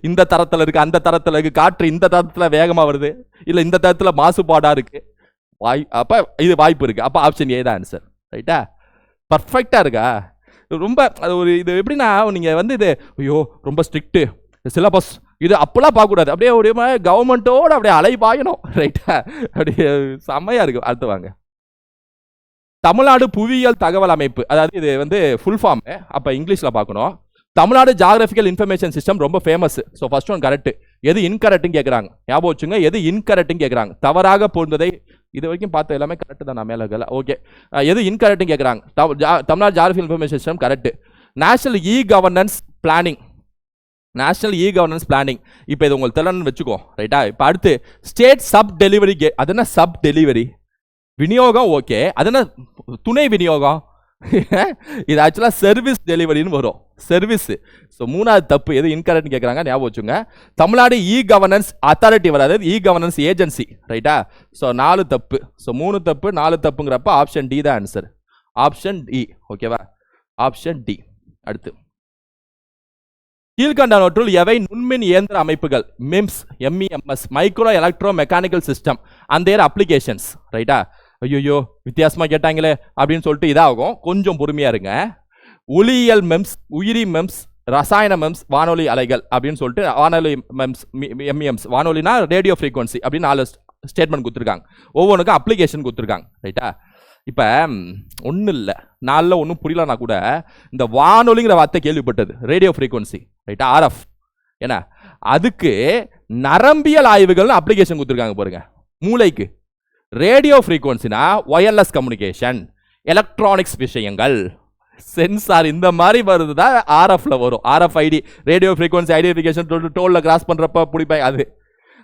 இந்த தரத்துல இருக்கு, அந்த தரத்துல இருக்கு. காற்று இந்த தரத்துல வேகமா வருது, இல்ல இந்த தரத்துல மாசுபாடா இருக்கு. அப்ப இது வாய்ப்பு இருக்கு. அப்ப ஆப்ஷன் ஏ தான் ஆன்சர். ரைட்டா? பர்ஃபெக்டா இருக்கா? ரொம்ப அது ஒரு இது எப்படின்னா, நீங்க வந்து இது ஐயோ ரொம்ப ஸ்ட்ரிக்ட் சிலபஸ் இது அப்பெல்லாம் பார்க்கக்கூடாது. அப்படியே ஒரு கவர்மெண்ட்டோட அப்படியே அலை பாயணும். ரைட்டா? அப்படியே செம்மையா இருக்கு. அடுத்து வாங்க. தமிழ்நாடு புவியியல் தகவல் அமைப்பு, அதாவது இது வந்து ஃபுல் ஃபார்ம், அப்ப இங்கிலீஷ்ல பார்க்கணும். தமிழ்நாடு ஜியோகிராபிக்கல் இன்ஃபர்மேஷன் சிஸ்டம் ரொம்ப famous. So first one correct. எது இன்கரெக்ட்னு கேட்குறாங்க, ஞாபகம் வச்சுங்க. எது இன்கரெக்ட்னு கேட்குறாங்க, தவறாக பொருந்ததை. இது வரைக்கும் பார்த்த எல்லாமே கரெக்ட் தான், நான் மேலே இருக்கல. ஓகே, எது இன்கரெக்ட்னு கேட்குறாங்க. Tamil Nadu geographical information system correct. National e governance planning, national e governance planning. இப்போ இது உங்களுக்கு தெரியலன்னு வச்சுக்கோ. ரைட்டா? இப்போ அடுத்து ஸ்டேட் சப் டெலிவரி. அது என்ன சப் டெலிவரி? விநியோகம். ஓகே, அது என்ன துணை விநியோகம்? இது ஆக்சுவலா சர்வீஸ் டெலிவரின்னு வரும், சர்வீஸ். ஸோ 3வது தப்பு. எது இன்கரெக்ட்னு கேட்குறாங்க, ஞாபகம் வச்சுங்க. தமிழ்நாடு இ கவர்னன்ஸ் அத்தாரிட்டி வராது, இ கவர்னன்ஸ் ஏஜென்சி. ரைட்டா? ஸோ 4 தப்பு. ஸோ 3 தப்பு 4 தப்புங்கிறப்ப ஆப்ஷன் டி தான் ஆன்சர். Option D. ஓகேவா? Option D. அடுத்து, கீழ்கண்டவற்றுள் எவை நுண்மின் இயந்திர அமைப்புகள்? MEMS, MEMS, micro electro mechanical system and their applications. ரைட்டா? ஐயோ வித்தியாசமா கேட்டாங்களே அப்படின்னு சொல்லிட்டு இதாகும். கொஞ்சம் பொறுமையா இருங்க. ஒளியியல் மெம்ஸ், உயிரி மெம்ஸ், ரசாயன மெம்ஸ், வானொலி அலைகள் அப்படின்னு சொல்லிட்டு வானொலி மெம்ஸ், எம்இஎம்ஸ், வானொலினா ரேடியோ ஃப்ரீக்வன்சி அப்படின்னு 4 ஸ்டேட்மெண்ட் கொடுத்துருக்காங்க. ஒவ்வொன்றுக்கும் அப்ளிகேஷன் கொடுத்துருக்காங்க. ரைட்டா? இப்போ ஒன்றும் இல்லை, 4ல் ஒன்றும் புரியலனா கூட இந்த வானொலிங்கிற வார்த்தை கேள்விப்பட்டது, ரேடியோ ஃப்ரீக்வன்சி. ரைட்டா? ஆர்எஃப். ஏன்னா அதுக்கு நரம்பியல் ஆய்வுகள்னு அப்ளிகேஷன் கொடுத்துருக்காங்க பாருங்க. மூளைக்கு ரேடியோ ஃப்ரீக்வன்சினா ஒயர்லெஸ் கம்யூனிகேஷன், எலக்ட்ரானிக்ஸ் விஷயங்கள், சென்சார், இந்த மாதிரி வருது தான் ஆர்எஃப்ல வரும். ஆர்எஃப்ஐடி, ரேடியோ ஃப்ரீக்வன்சி ஐடென்டிஃபிகேஷன், டோல்ல கிராஸ் பண்றப்ப பிடிப்பாங்க. அது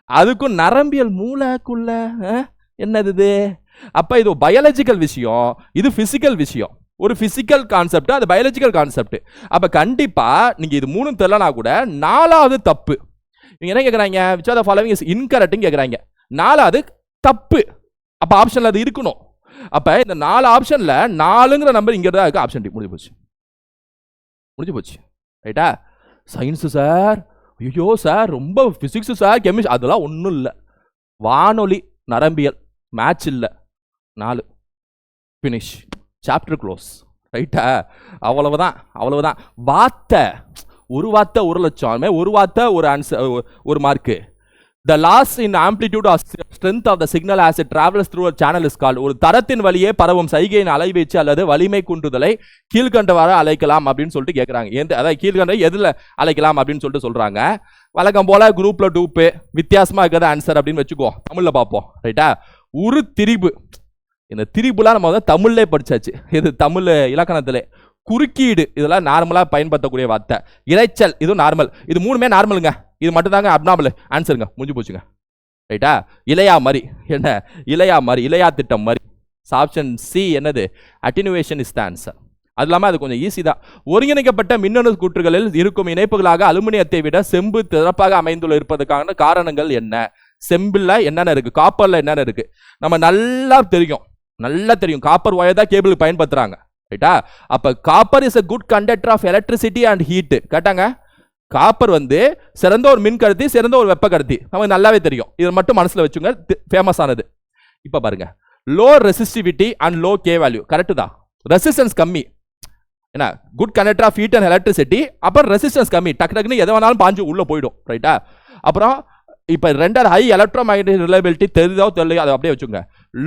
அதுக்கும் நரம்பியல் மூளைக்குள்ள என்னது இது? அப்ப இது பயாலஜிக்கல் விஷயம், இது பிசிக்கல் விஷயம். ஒரு பிசிக்கல் கான்செப்ட், அது பயாலஜிக்கல் கான்செப்ட். அப்ப கண்டிப்பா நீங்க இது 3 தெரியலனா கூட 4வது தப்பு. நீங்க என்ன கேக்குறாங்க? which of the following is incorrect கேக்குறாங்க. 4வது தப்பு. அப்ப ஆப்ஷன்ல அது இருக்கணும். அப்ப இந்த 4 ஆப்ஷன்ல 4ங்கிற நம்பர் இங்க தான் இருக்கு. Option D. முடிஞ்சு போச்சு, முடிஞ்சு போச்சு. ரைட்டா? சயின்ஸ் சார், ஐயோ சார் ரொம்ப பிசிக்ஸ் சார், கெமிஸ்ட்ரி, அதெல்லாம் ஒன்றும் இல்லை. வானொலி, நரம்பியல், மேட்ச் இல்லை. 4 ஃபினிஷ், சாப்டர் க்ளோஸ். ரைட்டா? அவ்வளவுதான், அவ்வளவுதான். வார்த்தை, ஒரு வார்த்தை 1 லட்சம், ஒரு வார்த்தை ஒரு ஆன்சர், ஒரு mark. The loss in amplitude or strength of the signal as it travels through a channel is called. ஒரு தரத்தின் வழியே பரவும் சைகையின் அலைவீச்சு அல்லது வலிமை குன்றுதலை கீழ்கண்டவாறு அழைக்கலாம் அப்படின்னு சொல்லிட்டு கேட்குறாங்க. அதாவது கீழ்கண்ட எதில் அழைக்கலாம் அப்படின்னு சொல்லிட்டு சொல்றாங்க. வழக்கம் போல குரூப்ல டூப்பு வித்தியாசமா இருக்கிறது ஆன்சர் அப்படின்னு வச்சுக்கோ. தமிழ்ல பார்ப்போம். ரைட்டா? ஒரு திரிபு. இந்த திரிபுலாம் நம்ம வந்து தமிழ்லே படிச்சாச்சு. இது தமிழ் இலக்கணத்திலே. குறுக்கீடு, இதெல்லாம் நார்மலா பயன்படுத்தக்கூடிய வார்த்தை. இறைச்சல், இது நார்மல். இது 3மே நார்மலுங்க. இது மட்டும் தாங்க அப்நார்மல் ஆன்சருங்க. முடிஞ்சு போச்சுங்க. ரைட்டா? இளையா மாதிரி, என்ன இளையா மாதிரி, இளையா திட்டம் மாதிரி. ஆப்ஷன் சி என்னது? அட்டினுவேஷன் இஸ் த ஆன்சர். அது இல்லாமல் அது கொஞ்சம் ஈஸி தான். ஒருங்கிணைக்கப்பட்ட மின்னணு கூற்றுகளில் இருக்கும் இணைப்புகளாக அலுமினியத்தை விட செம்பு சிறப்பாக அமைந்துள்ள இருப்பதற்கான காரணங்கள் என்ன? செம்பில் என்னென்ன இருக்கு, காப்பர்ல என்னென்ன இருக்கு, நம்ம நல்லா தெரியும் காப்பர் ஒயர் தான் கேபிளுக்கு பயன்படுத்துறாங்க, ரைட்டா? அப்ப copper is a good conductor of electricity and heat. கேட்டாங்க, காப்பர் வந்து சிறந்த ஒரு மின் கடத்தி, சிறந்த ஒரு வெப்ப கடத்தி, நமக்கு நல்லாவே தெரியும். இதை மட்டும் மனசுல வச்சுங்க, ஃபேமஸ் ஆனது. இப்ப பாருங்க, low resistivity and low K value, correct தான். ரெசிஸ்டன்ஸ் கம்மி, என்ன good conductor of heat and electricity. அப்புறம் ரெசிஸ்டன்ஸ் கம்மி, டக்குன்னு எதை வேணாலும் பாஞ்சு உள்ள போயிடும், ரைட்டா? அப்புறம் இப்போ ரெண்டாவது ஹை எலக்ட்ரோ மேக்னெட்டிக் ரிலையபிலிட்டி, தெரியுதோ தெரியல அதை அப்படியே வச்சுங்க.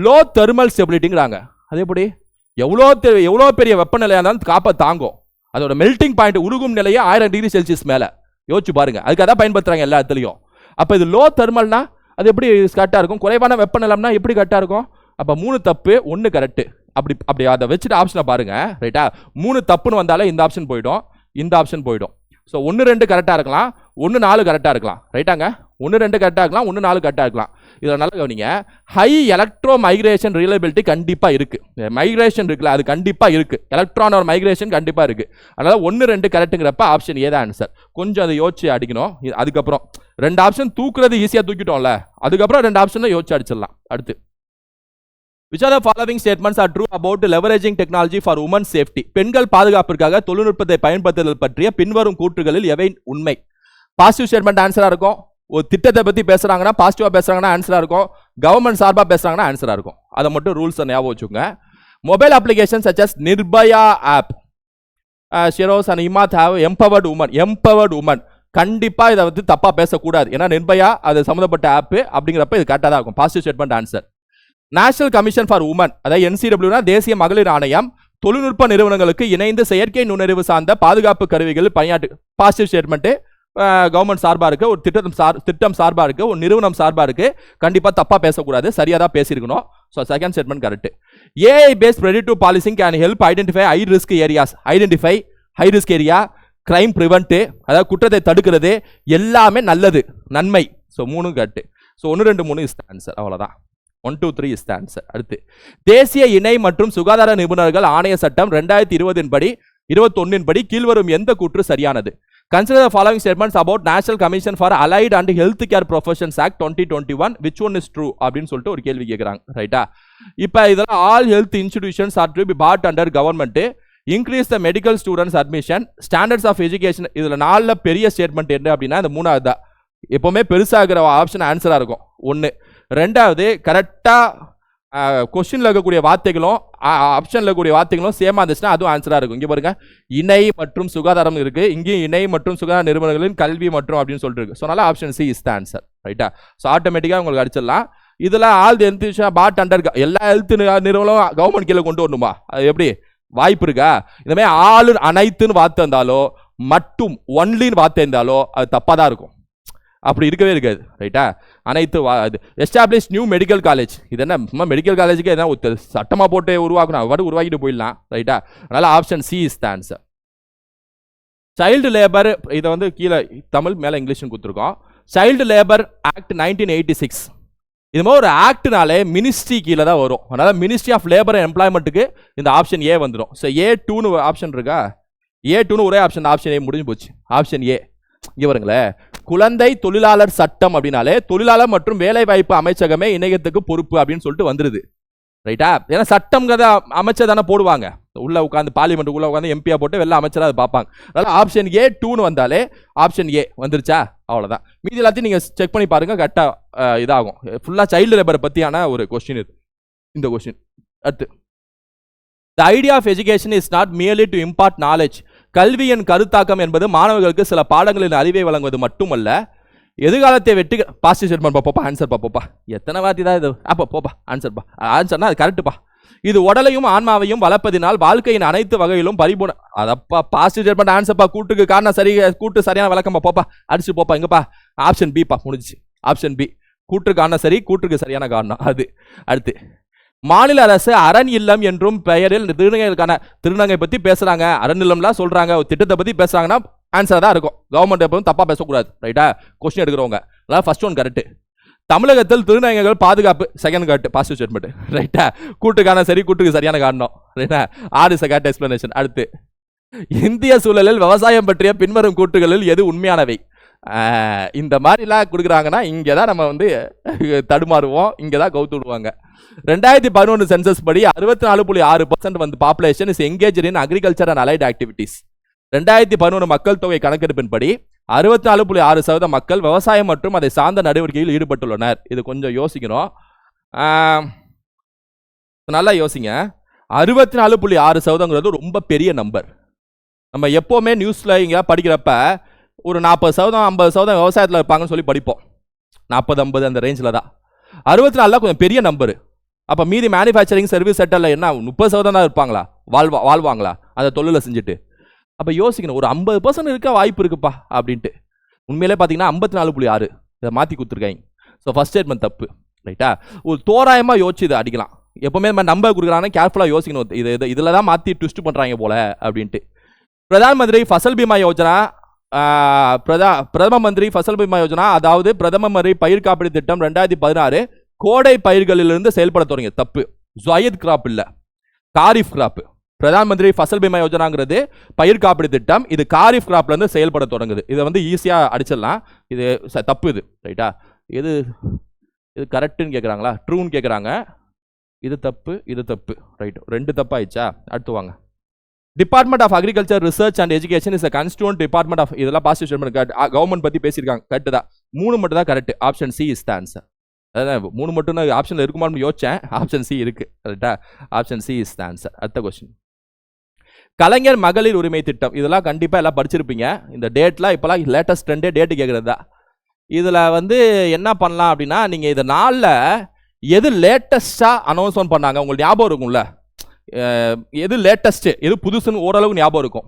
லோ தெர்மல் ஸ்டெபிலிட்டிங்கிறாங்க. அது எப்படி? எவ்வளோ பெரிய வெப்பநிலையாக இருந்தாலும் காப்பர் தாங்கும். அதோட மெல்டிங் பாயிண்ட், உருகும் நிலையை 1000 டிகிரி செல்சியஸ் மேலே, யோசிச்சு பாருங்க. அதுக்காக தான் பயன்படுத்துறாங்க எல்லா இடத்துலையும். அப்போ இது லோ தெர்மல்னா அது எப்படி கரெக்டாக இருக்கும்? குறைவான வெப்பநிலைனா எப்படி கரெக்டாக இருக்கும்? அப்போ 3 தப்பு 1 கரெக்ட். அப்படி அதை வச்சுட்டு ஆப்ஷனை பாருங்க, ரைட்டா? 3 தப்புன்னு வந்தாலே இந்த ஆப்ஷன் போயிடும், இந்த ஆப்ஷன் போயிடும். ஸோ 1 2 கரெக்டாக இருக்கலாம், 1 4 கரெக்டாக இருக்கலாம், ரைட்டாங்க? 1 2 கரெக்டாக இருக்கலாம், 1 4 கரெக்டாக இருக்கலாம். இதில் நல்லா கவனிங்க, ஹை எலக்ட்ரோ மைக்ரேஷன் ரிலையபிலிட்டி கண்டிப்பாக இருக்கு. மைக்ரேஷன் இருக்குல்ல, அது கண்டிப்பாக இருக்கு. எலக்ட்ரான் ஒரு மைக்ரேஷன் கண்டிப்பாக இருக்கு. அதனால 1 2 கரெக்டுங்கிறப்ப ஆப்ஷன் ஏ தான் ஆன்சர். கொஞ்சம் அதை யோசிச்சு அடிக்கணும். அதுக்கப்புறம் 2 ஆப்ஷன் தூக்குறது ஈஸியாக தூக்கிட்டோம்ல, அதுக்கப்புறம் 2 ஆப்ஷன் யோசிச்சு அடிச்சிடலாம். அடுத்து, which are the following statements are true about leveraging technology for women's safety? பெண்கள் பாதுகாப்பிற்காக தொழில்நுட்பத்தை பயன்படுத்துதல் பற்றிய பின்வரும் கூற்றுகளில் எவை உண்மை? பாசிட்டிவ் ஸ்டேட்மெண்ட் ஆன்சரா இருக்கும். ஒரு திட்டத்தை பத்தி பேசுறாங்கன்னா பாசிட்டிவா பேசுறாங்கன்னா ஆன்சரா இருக்கும். கவர்மெண்ட் சார்பா பேசுறாங்கன்னா ஆன்சரா இருக்கும். அதை மட்டும் ரூல்ஸ் ஞாபகம் வச்சுக்கோங்க. Mobile application such as Nirbhaya app, Sheroes and Himmat have empowered women. கண்டிப்பா இதை வந்து தப்பா பேசக்கூடாது. ஏன்னா நிர்பயா அது சம்பந்தப்பட்ட ஆப் அப்படிங்கிறப்ப இது கரெக்டாக தான் இருக்கும். Positive statement answer. National commission for women, அதாவது NCW, தேசிய மகளிர் ஆணையம் தொழில்நுட்ப நிறுவனங்களுக்கு இணைந்து செயற்கை நுண்ணறிவு சார்ந்த பாதுகாப்பு கருவிகள் பணியாற்று. Positive statement. கவர்மெண்ட் சார்பா இருக்கு, ஒரு திட்டம் சார்பா இருக்கு, ஒரு நிறுவனம் சார்பா இருக்கு. கண்டிப்பா தப்பா பேசக்கூடாது, சரியா தான் பேசியிருக்கணும். So second statement correct. AI based predictive policing can help identify high risk areas. Identify high risk area, crime prevent, அதாவது குற்றத்தை தடுக்கிறது, எல்லாமே நல்லது, நன்மை. So 3 correct. So 1 2 3 is the answer. அவ்வளோதான். 1 2 3 இஸ் த ஆன்சர். அடுத்து, தேசிய இணை மற்றும் சுகாதார நிபுணர்கள் ஆணைய சட்டம் 2020 படி 21 படி கீழ்வரும் எந்த கூற்று சரியானது? Consider the following statements about National Commission for Allied and Healthcare Professions Act 2021. Which one is true? அப்படின்னு சொல்லிட்டு ஒரு கேள்வி கேட்குறாங்க, ரைட்டா? இப்போ இதெல்லாம் all health institutions are to be brought under government. Increase the medical students admission, standards of education. இதில் 4 பெரிய ஸ்டேட்மெண்ட் என்ன அப்படின்னா இந்த 3வது தான் எப்பவுமே பெருசாகிற ஆப்ஷன் ஆன்சராக இருக்கும். 1. 2வது கரெக்டாக கொஸ்டின்ல இருக்கக்கூடிய வார்த்தைகளும் ஆப்ஷன்ல இருக்கக்கூடிய வார்த்தைகளும் சேமா இருந்துச்சுன்னா அதுவும் ஆன்சரா இருக்கும். இங்க பாருங்க, இணை மற்றும் சுகாதாரம் இருக்கு, இங்கேயும் இணை மற்றும் சுகாதார நிறுவனங்களின் கல்வி மற்றும் அப்படின்னு சொல்லிட்டு இருக்கு. ஸோ அதனால option C is the answer, ரைட்டா? ஸோ ஆட்டோமேட்டிக்காக உங்களுக்கு அடிச்சிடலாம். இதில் ஆல் ஹெல்த் பாட் அண்டர், எல்லா ஹெல்த் நிறுவனம் கவர்மெண்ட் கீழே கொண்டு வரணுமா? அது எப்படி வாய்ப்பு இருக்கா? இந்த மாதிரி ஆளு அனைத்துன்னு வார்த்தை இருந்தாலோ மட்டும் ஒன்லின்னு வார்த்தை இருந்தாலோ அது தப்பாக தான் இருக்கும். அப்படி இருக்கவே இருக்காது, ரைட்டா? அனைத்து எஸ்டாப்ளிஷ் நியூ மெடிக்கல் காலேஜ், இது என்ன சும்மா மெடிக்கல் காலேஜுக்கு எதாவது சட்டமாக போட்டு உருவாக்கணும், அது உருவாக்கிட்டு போயிடலாம், ரைட்டா? அதனால option C is the answer. Child labour, இதை வந்து கீழே தமிழ் மேலே இங்கிலீஷ்னு கொடுத்துருக்கோம். சைல்டு லேபர் ஆக்ட் 1986, இது மாதிரி ஒரு ஆக்ட்னாலே மினிஸ்ட்ரி கீழே தான் வரும். அதனால மினிஸ்ட்ரி ஆஃப் லேபர் அண்ட் எம்ப்ளாய்மெண்ட்டுக்கு இந்த ஆப்ஷன் ஏ வந்துடும். ஸோ A2ன்னு ஆப்ஷன் இருக்கா? A2ன்னு ஒரே ஆப்ஷன், ஆப்ஷன் ஏ முடிஞ்சு போச்சு. ஆப்ஷன் ஏ இங்கே வருங்களேன். குழந்தை தொழிலாளர் சட்டம் அப்படின்னாலே தொழிலாளர் மற்றும் வேலை வாய்ப்பு அமைச்சகமே இணையத்துக்கு பொறுப்பு அப்படின்னு சொல்லிட்டு வந்துருது, ரைட்டா? ஏன்னா சட்டம்ங்கிறத அமைச்சர் தானே போடுவாங்க. உள்ள உட்காந்து பார்லிமெண்ட் உள்ள உட்காந்து எம்பியா போட்டு வெளில அமைச்சராக அதை பார்ப்பாங்க. அதனால ஆப்ஷன் A2ன்னு வந்தாலே ஆப்ஷன் ஏ வந்துருச்சா? அவ்வளோதான். மீதி எல்லாத்தையும் நீங்கள் செக் பண்ணி பாருங்க, கரெக்டாக இதாகும். ஃபுல்லாக சைல்டு லேபரை பற்றியான ஒரு கொஸ்டின் இது, இந்த கொஸ்டின். அடுத்து, The idea of education is not merely to impart knowledge. கல்வியின் கருத்தாக்கம் என்பது மாணவர்களுக்கு சில பாடங்களின் அறிவை வழங்குவது மட்டுமல்ல, எதிர்காலத்தை வெற்றி. பாசிட்டிவ் ஸ்டேட்மெண்ட் பாப்பா, ஆன்சர் பாப்பா. எத்தனை வார்த்தை தான் இது? அப்போ போப்பா ஆன்சர்ப்பா. ஆன்சர்னா அது கரெக்டுப்பா. இது உடலையும் ஆன்மாவையும் வளர்ப்பதினால் வாழ்க்கையின் அனைத்து வகையிலும் பரிபூர்ண. அதப்பா பாசிட்டிவ் ஸ்டேட்மெண்ட் ஆன்சர்ப்பா. கூட்டுக்கு காரணம் சரி, கூட்டு சரியான விளக்கம்பா. போப்பா அடிச்சு போப்பா. எங்கப்பா? ஆப்ஷன் பிப்பா, முடிஞ்சிச்சு. ஆப்ஷன் பி, கூட்டுக்கு காரணம் சரி, கூட்டுக்கு சரியான காரணம் அது. அடுத்து, மாநில அரசு அரண் இல்லம் என்றும் பெயரில் திருநங்கை பத்தி பேசுறாங்க, அரண் இல்லம்லாம் சொல்றாங்க, ஒரு திட்டத்தை பத்தி பேசுறாங்கன்னா ஆன்சர் தான் இருக்கும். கவர்மெண்ட் எப்பவும் தப்பா பேசக்கூடாது, ரைட்டா? கொஸ்டின் எடுக்கிறவங்க. அதாவது ஃபர்ஸ்ட் ஒன் கரெக்ட். தமிழகத்தில் திருநங்கைகள் பாதுகாப்பு செகண்ட் காட்டு பாசிட்டிவ் ஸ்டேட்மெண்ட் ரைட்டா. கூட்டுக்கான சரி, கூட்டுக்கு சரியான காரணம் ரைட்டா. R is got explanation. அடுத்து, இந்திய சூழலில் விவசாயம் பற்றிய பின்வரும் கூட்டுகளில் எது உண்மையானவை? இந்த மாதிரிலாம் கொடுக்குறாங்கன்னா இங்கே தான் நம்ம வந்து தடுமாறுவோம், இங்கே தான் கவுத்து விடுவாங்க. 2011 சென்சஸ் படி 64.6% வந்து population is engaged in agriculture and allied activities. 2011 மக்கள் தொகை கணக்கெடுப்பின்படி 64.6% மக்கள் விவசாயம் மற்றும் அதை சார்ந்த நடவடிக்கையில் ஈடுபட்டுள்ளனர். இது கொஞ்சம் யோசிக்கணும், நல்லா யோசிங்க. 64.6% ரொம்ப பெரிய நம்பர். நம்ம எப்போவுமே நியூஸில் இங்கே படிக்கிறப்ப ஒரு 40% 50% விவசாயத்தில் இருப்பாங்கன்னு சொல்லி படிப்போம். 40-50 அந்த ரேஞ்சில் தான். 64 கொஞ்சம் பெரிய நம்பரு. அப்போ மீதி மேனுஃபேக்சரிங் சர்வீஸ் செக்டரில் என்ன 30% தான் இருப்பாங்களா, வாழ்வாங்களா அந்த தொழிலை செஞ்சுட்டு? அப்போ யோசிக்கணும், ஒரு 50% இருக்க வாய்ப்பு இருக்குப்பா அப்படின்ட்டு. உண்மையிலே பார்த்தீங்கன்னா 54.6 இதை மாற்றி கொடுத்துருக்காங்க. ஸோ ஃபர்ஸ்ட் ஸ்டேட்மெண்ட் தப்பு ரைட்டா. ஒரு தோராயமாக யோசிச்சு இதை அடிக்கலாம். எப்போவுமே நம்ம நம்பர் கொடுக்குறாங்கன்னா கேர்ஃபுல்லாக யோசிக்கணும், இதில் தான் மாற்றி ட்விஸ்ட் பண்ணுறாங்க போல அப்படின்ட்டு. பிரதான் மந்திரி ஃபசல் பீமா யோஜனா, பிரதம மந்திரி ஃபசல் பீமா யோஜனா, அதாவது பிரதம மந்திரி பயிர் காப்பீடு திட்டம் 2016 கோடை பயிர்களிலிருந்து செயல்பட தொடங்கிய. தப்பு. ஜாயித் கிராப் இல்ல, காரிஃப் கிராப். பிரதான் மந்திரி ஃபசல் பீமா யோஜனாங்கிறது பயிர் காப்பீடு திட்டம், இது காரிஃப் கிராப்ல இருந்து செயல்பட தொடங்குது. இதை வந்து ஈஸியா அடிச்சிடலாம். இது தப்பு. இது ரைட்டா. இது கரெக்ட்னு கேட்குறாங்களா, ட்ரூன்னு கேட்குறாங்க. இது தப்பு, இது தப்பு. ரைட், 2 தப்பாயிடுச்சா? அடுத்து வாங்க. Department of agriculture research and education is constituent department of, இதெல்லாம் பாசிட்டிவ் ஸ்டேட்மெண்ட். கவர்மெண்ட் பத்தி பேசியிருக்காங்க, கரெக்ட் தான். 3 மட்டும் தான் correct. Option C is the answer. அதான் 3 மட்டும் தான் ஆப்ஷன்ல இருக்குமான்னு யோசிச்சேன். ஆப்ஷன் சி இருக்கு கரெக்டா. Option C is the answer. அடுத்த கொஸ்டின், கலைஞர் மகளிர் உரிமை திட்டம். இதெல்லாம் கண்டிப்பா எல்லாம் படிச்சிருப்பீங்க. இந்த டேட்லாம் இப்பெல்லாம் லேட்டஸ்ட் ட்ரெண்டே டேட்டு கேட்கறது தான். இதுல வந்து என்ன பண்ணலாம் அப்படின்னா, நீங்க இந்த நாளில் எது லேட்டஸ்டா அனௌன்ஸ்மெண்ட் பண்ணாங்க உங்களுக்கு ஞாபகம் இருக்கும்ல? எது லேட்டஸ்ட், எது புதுசுன்னு ஓரளவு ஞாபகம் இருக்கும்.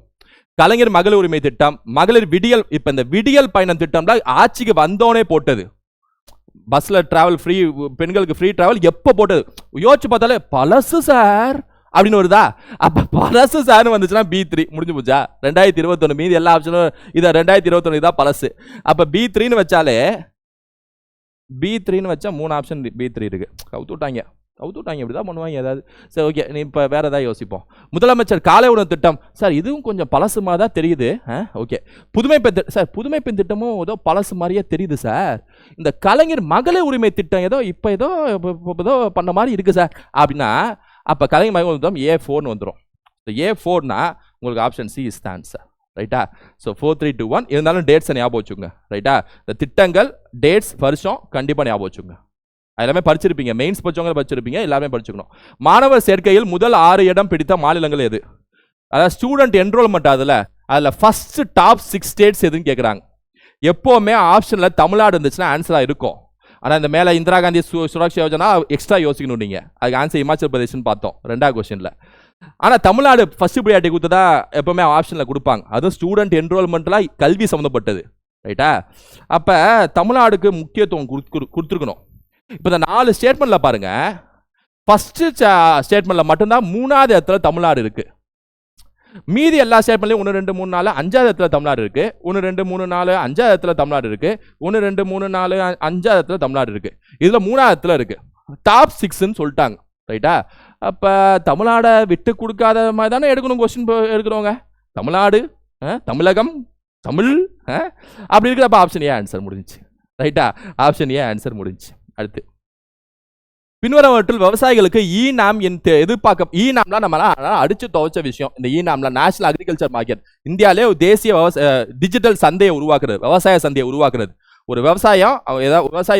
கலைஞர் மகளிர் உரிமை திட்டம், மகளிர் விடியல். இப்ப இந்த விடியல் பயணம் திட்டம்ல ஆட்சிக்கு வந்தோனே போட்டது. பஸ்ல டிராவல் ஃப்ரீ, பெண்களுக்கு ஃப்ரீ டிராவல் எப்போ போட்டது? யோசிச்சு பார்த்தாலே பழசு சார் அப்படின்னு வருதா? அப்ப பழசு சார் வந்துச்சுன்னா B3 முடிஞ்சு போச்சா? 2021 மீதி எல்லா ஆப்ஷனும் இதை 2021 தான் பழசு. அப்ப B3ன்னு வச்சாலே, B3ன்னு வச்சா 3 ஆப்ஷன் B3 இருக்கு. கவுத்துட்டாங்க இப்படிதான் பண்ணுவாங்க ஏதாவது. சரி ஓகே, நீ இப்போ வேற ஏதாவது யோசிப்போம். முதலமைச்சர் காலை உணவு திட்டம். சார் இதுவும் கொஞ்சம் பழசுமா தான் தெரியுது. ஓகே. புதுமை பெண் சார், புதுமை பெண் திட்டமும் ஏதோ பழசு மாதிரியே தெரியுது சார். இந்த கலைஞர் மகளிர் உரிமை திட்டம் ஏதோ இப்போ ஏதோ பண்ண மாதிரி இருக்கு சார் அப்படின்னா, அப்போ கலைஞர் மகளிர் திட்டம் A4ன்னு வந்துடும். A4னா உங்களுக்கு option C is the answer ரைட்டா. ஸோ 4, 3, 2, 1 இருந்தாலும் டேட்ஸை ஞாபகம் வச்சுங்க ரைட்டா. இந்த திட்டங்கள் டேட்ஸ் வருஷம் கண்டிப்பாக ஞாபகம் வச்சுங்க. எல்லாமே படிச்சிருப்பீங்க, மெயின்ஸ் படிச்சவங்க படிச்சிருப்பீங்க, எல்லாமே படிச்சுக்கணும். மாணவர் சேர்க்கையில் முதல் 6 இடம் பிடித்த மாநிலங்கள் எது? அதாவது ஸ்டூடெண்ட் என்ரோல்மெண்ட். அதில் ஃபர்ஸ்ட் டாப் 6 ஸ்டேட்ஸ் எதுன்னு கேட்குறாங்க. எப்போவுமே ஆப்ஷனில் தமிழ்நாடு இருந்துச்சுன்னா ஆன்சராக இருக்கும். ஆனால் இந்த மேலே இந்திரா காந்தி சுரக்ஷா யோஜனா எக்ஸ்ட்ரா யோசிக்கணும் நீங்கள். அதுக்கு ஆன்சர் இமாச்சல் பிரதேஷ்னு பார்த்தோம் 2வது கொஸ்டினில். ஆனால் தமிழ்நாடு ஃபர்ஸ்ட் ப்ரியாரிட்டி கொடுத்ததா எப்போவுமே ஆப்ஷனில் கொடுப்பாங்க. அதுவும் ஸ்டூடெண்ட் என்ரோல்மெண்ட்லாம் கல்வி சம்மந்தப்பட்டது ரைட்டா. அப்போ தமிழ்நாடுக்கு முக்கியத்துவம் கொடுத்துருக்கணும். இப்போ இந்த 4 ஸ்டேட்மெண்ட்ல பாருங்க, ஃபர்ஸ்ட் ஸ்டேட்மெண்ட்ல மட்டும்தான் 3வது இடத்துல தமிழ்நாடு இருக்கு. மீதி எல்லா ஸ்டேட்மெண்ட்லையும் 1, 2, 3, 4 5வது இடத்துல தமிழ்நாடு இருக்கு. 1, 2, 3, 4 5வது இடத்துல தமிழ்நாடு இருக்கு. 1, 2, 3, 4 5வது இடத்துல தமிழ்நாடு இருக்கு. இதுல 3வது இடத்துல இருக்கு. டாப் 6ன்னு சொல்லிட்டாங்க ரைட்டா. அப்ப தமிழ்நாடை விட்டு கொடுக்காத மாதிரி தானே எடுக்கணும் கொஸ்டின் எடுக்கிறவங்க. தமிழ்நாடு, தமிழகம், தமிழ் அப்படி இருக்கிறப்ப ஆப்ஷன் ஏ ஆன்சர் முடிஞ்சிச்சு ரைட்டா. ஆப்ஷன் ஏ ஆன்சர் முடிஞ்சிச்சு. அடுத்து, பின்வருவற்றில் விவசாயிகளுக்கு ஈநாம் எதிர்பார்க்க. ஈநாம்லாம் நம்ம அடிச்சு துவைச்ச விஷயம். இந்த ஈநாம்ல நேஷனல் அக்ரிகல்ச்சர் மார்க்கெட், இந்தியாவிலே தேசிய டிஜிட்டல் சந்தையை உருவாக்குறது, விவசாய சந்தையை உருவாக்குறது. ஒரு விவசாயி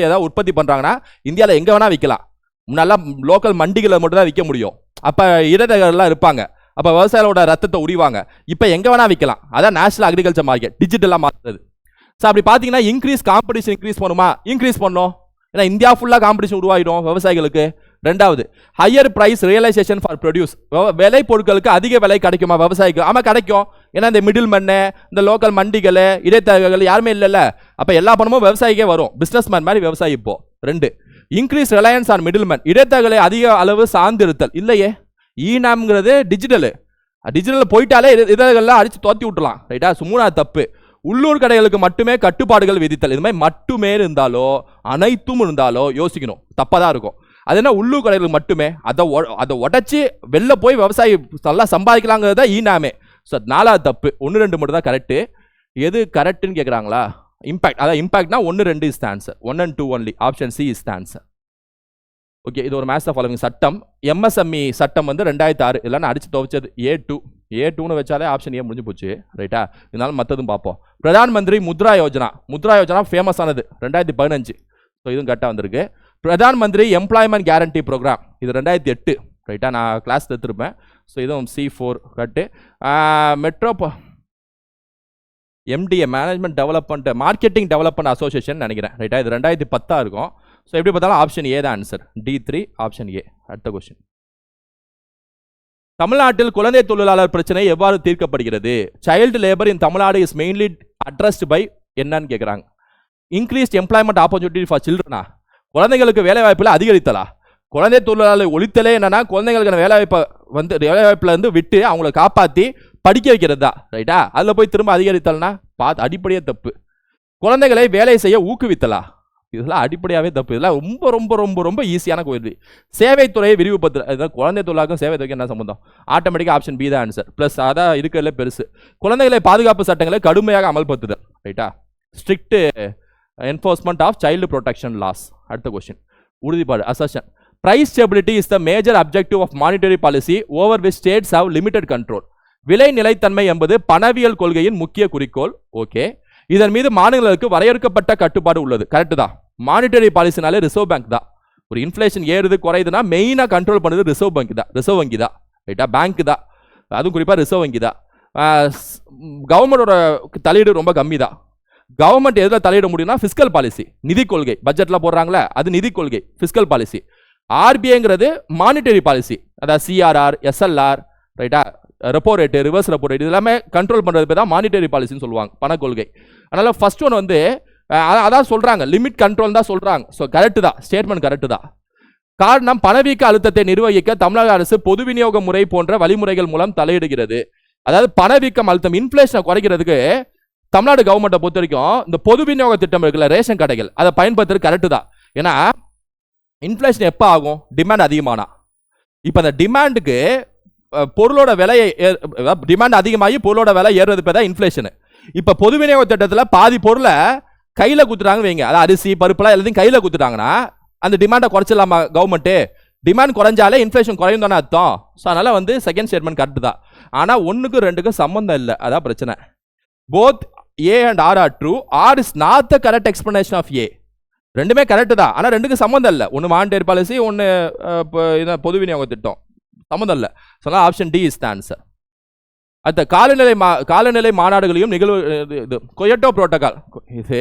ஏதாவது உற்பத்தி பண்றாங்கன்னா இந்தியாவில் எங்க வேணா விற்கலாம். முன்னால லோக்கல் மண்டிகளை மட்டும் தான் விற்க முடியும். அப்ப இடைத்தரகர்கள்லாம் இருப்பாங்க. அப்ப விவசாயிகளோட ரத்தத்தை உரிவாங்க. இப்ப எங்க வேணா விற்கலாம். அதான் நேஷனல் அக்ரிகல்ச்சர் மார்க்கெட் டிஜிட்டலா மாற்றுறது. ஸோ அப்படி பார்த்தீங்கன்னா காம்படிஷன் இன்க்ரீஸ் பண்ணுமா? இன்க்ரீஸ் பண்ணோம். ஏன்னா இந்தியா ஃபுல்லாக காம்படிஷன் உருவாயிடும் விவசாயிகளுக்கு. 2வது, higher price realization for produce. விலை பொருட்களுக்கு அதிக விலை கிடைக்குமா விவசாயிக்கு? ஆமாம் கிடைக்கும். ஏன்னா இந்த மிடில் மண்ணு, இந்த லோக்கல் மண்டிகள், இடைத்தரகர்கள் யாருமே இல்லைல்ல. அப்போ எல்லா பணமும் விவசாயிக்கே வரும். பிஸ்னஸ் மேன் மாதிரி விவசாயி இப்போ. 2, increase reliance on middle man. இடைத்தரகர்களை அதிக அளவு சார்ந்திருத்தல். இல்லையே, ஈநாம்ங்கிறது டிஜிட்டல் போயிட்டாலே இடைத்தரகர்லாம் அடிச்சு தோத்தி விட்டுலாம் ரைட்டா. 3வது தப்பு. உள்ளூர் கடைகளுக்கு மட்டுமே கட்டுப்பாடுகள் விதித்தல். இது மாதிரி மட்டுமே இருந்தாலோ அனைத்தும் இருந்தாலோ யோசிக்கணும், தப்பாக தான் இருக்கும். அது என்ன உள்ளூர் கடைகளுக்கு மட்டுமே, அதை உடச்சி வெளில போய் விவசாயி நல்லா சம்பாதிக்கலாங்கிறது தான் ஈனாமே. ஸோ 4வது தப்பு. 1, 2 மட்டும் தான் கரெக்டு. எது கரெக்டுன்னு கேட்குறாங்களா? இம்பாக்ட். அதான் இம்பாக்ட்னா 1, 2 is the answer. 1 and 2 only. Option C is the answer. Okay, இது ஒரு மேட்ச் ஃபாலோவிங் சட்டம். எம்எஸ்எம்இ சட்டம் வந்து 2006. இதெல்லாம் நான் அடிச்சு துவைச்சது A2ன்னு வச்சாலே ஆப்ஷன் ஏ முடிஞ்சு போச்சு, ரைட்டா? இதனால மற்றதும் பார்ப்போம். பிரதான் மந்திரி முத்ரா யோஜனா ஃபேமஸ் ஆனது 2015. ஸோ இதுவும் கரெக்டாக வந்திருக்கு. Pradhan Mantri employment guarantee program, இது 2008, ரைட்டா? நான் கிளாஸ் எடுத்துருப்பேன். ஸோ இதுவும் C4 correct. Metro MDA management development marketing development association நினைக்கிறேன், ரைட்டா? இது 2010 இருக்கும். ஸோ எப்படி பார்த்தாலும் ஆப்ஷன் ஏ தான் ஆன்சர். D3 option A. அடுத்த கொஸ்டின். தமிழ்நாட்டில் குழந்தை தொழிலாளர் பிரச்சனை எவ்வாறு தீர்க்கப்படுகிறது? Child labour in Tamil Nadu is mainly addressed by என்னன்னு கேட்குறாங்க. இன்க்ரீஸ்ட் எம்ப்ளாய்மெண்ட் ஆப்பர்ச்சுனிட்டி ஃபார் சில்ட்ரனா? குழந்தைகளுக்கு வேலை வாய்ப்புல அதிகரித்தலா? குழந்தை தொழிலாளர் ஒழித்தலே என்னன்னா குழந்தைகளுக்கான வேலைவாய்ப்புல இருந்து விட்டு அவங்கள காப்பாற்றி படிக்க வைக்கிறது தான், ரைட்டா? அதில் போய் திரும்ப அதிகரித்தல்னா அடிப்படையே தப்பு. குழந்தைகளை வேலை செய்ய ஊக்குவித்தலா? இதெல்லாம் அடிப்படையாகவே தப்பு. இதெல்லாம் ரொம்ப ரொம்ப ரொம்ப ரொம்ப ஈஸியான கேள்வி. சேவைத்துறையை விரிவுபடுத்த, குழந்தை தொழிலாளருக்கும் சேவைத்துறைக்கு என்ன சம்பந்தம்? ஆட்டோமேட்டிக்காக ஆப்ஷன் பி தான் ஆன்சர். ப்ளஸ் அதான் இருக்கிறதுல பெருசு. குழந்தைகளை பாதுகாப்பு சட்டங்களை கடுமையாக அமல்படுத்துதல், ரைட்டா? Strict enforcement of child protection laws. அடுத்த கொஸ்டின். உறுதிப்பாடு assertion. Price stability is the major objective of monetary policy over which states have limited control. விலை நிலைத்தன்மை என்பது பணவியல் கொள்கையின் முக்கிய குறிக்கோள். ஓகே, இதன் மீது மாநிலங்களுக்கு வரையறுக்கப்பட்ட கட்டுப்பாடு உள்ளது. கரெக்டு தான். மானிட்டரி பாலிசினாலே ரிசர்வ் பேங்க் தான். ஒரு இன்ஃப்ளேஷன் ஏறுது குறையுதுன்னா மெயினாக கண்ட்ரோல் பண்ணுறது ரிசர்வ் வங்கி தான், ரைட்டா? பேங்க் தான், அதுவும் குறிப்பாக ரிசர்வ் வங்கி தான். கவர்மெண்டோட தலையீடு ரொம்ப கம்மி தான். கவர்மெண்ட் எதில் தலையிட முடியும்னா ஃபிஸ்கல் பாலிசி, நிதி கொள்கை. பட்ஜெட்டில் போடுறாங்களே அது நிதி கொள்கை, ஃபிஸ்கல் பாலிசி. ஆர்பிஐங்கிறது மானிட்டரி பாலிசி, அதாவது CRR, SLR, ரைட்டா? Repo rate, reverse repo rate, இது எல்லாமே கண்ட்ரோல் பண்ணுறது பேர் தான் மானிட்டரி பாலிசின்னு சொல்லுவாங்க, பணக்கொள்கை. அதனால ஃபர்ஸ்ட் ஒன் வந்து அதான் சொல்றாங்க, லிமிட் கண்ட்ரோல் தான் சொல்றாங்க. ஸோ கரெக்டு தான், ஸ்டேட்மெண்ட் கரெக்டு தான். காரணம் பணவீக்க அழுத்தத்தை நிர்வகிக்க தமிழக அரசு பொது விநியோக முறை போன்ற வழிமுறைகள் மூலம் தலையிடுகிறது. அதாவது பணவீக்கம் அழுத்தம், இன்ஃப்ளேஷனை குறைக்கிறதுக்கு தமிழ்நாடு கவர்மெண்ட்டை பொறுத்த வரைக்கும் இந்த பொது விநியோக திட்டம் இருக்குல்ல, ரேஷன் கடைகள், அதை பயன்படுத்துறது கரெக்டு தான். ஏன்னா இன்ஃப்ளேஷன் எப்போ ஆகும்? டிமாண்ட் அதிகமானா. இப்போ அந்த டிமாண்டுக்கு பொருளோட விலையை, டிமாண்ட் அதிகமாகி பொருளோட விலை ஏறுறது பேர் தான் இன்ஃப்ளேஷன். இப்போ பொது விநியோக திட்டத்தில் பாதி பொருளை கையில் குத்துட்டாங்க வைங்க, அதாவது அரிசி பருப்புலாம் எல்லாத்தையும் கையில் குத்துட்டாங்கன்னா அந்த டிமாண்டை குறைச்சிடலாமா கவர்மெண்ட்டு? டிமாண்ட் குறைஞ்சாலே இன்ஃப்ளேஷன் குறையும் தானே அர்த்தம். ஸோ அதனால வந்து செகண்ட் ஸ்டேட்மெண்ட் கரெக்டு தான். ஆனால் 1க்கும் 2க்கும் சம்மந்தம் இல்லை, அதான் பிரச்சனை. Both A and R are true. R is not the correct explanation of A. ரெண்டுமே கரெக்டு தான், ஆனால் 2க்கும் சம்மந்தம் இல்லை. ஒன்று மானிட்டரி பாலிசி, ஒன்று பொது விநியோக திட்டம், சம்மந்தம் இல்லை. சொன்னால் option D is the answer. அடுத்த காலநிலை மாநாடுகளையும் நிகழ்வு கொயட்டோ புரோட்டோகால். இது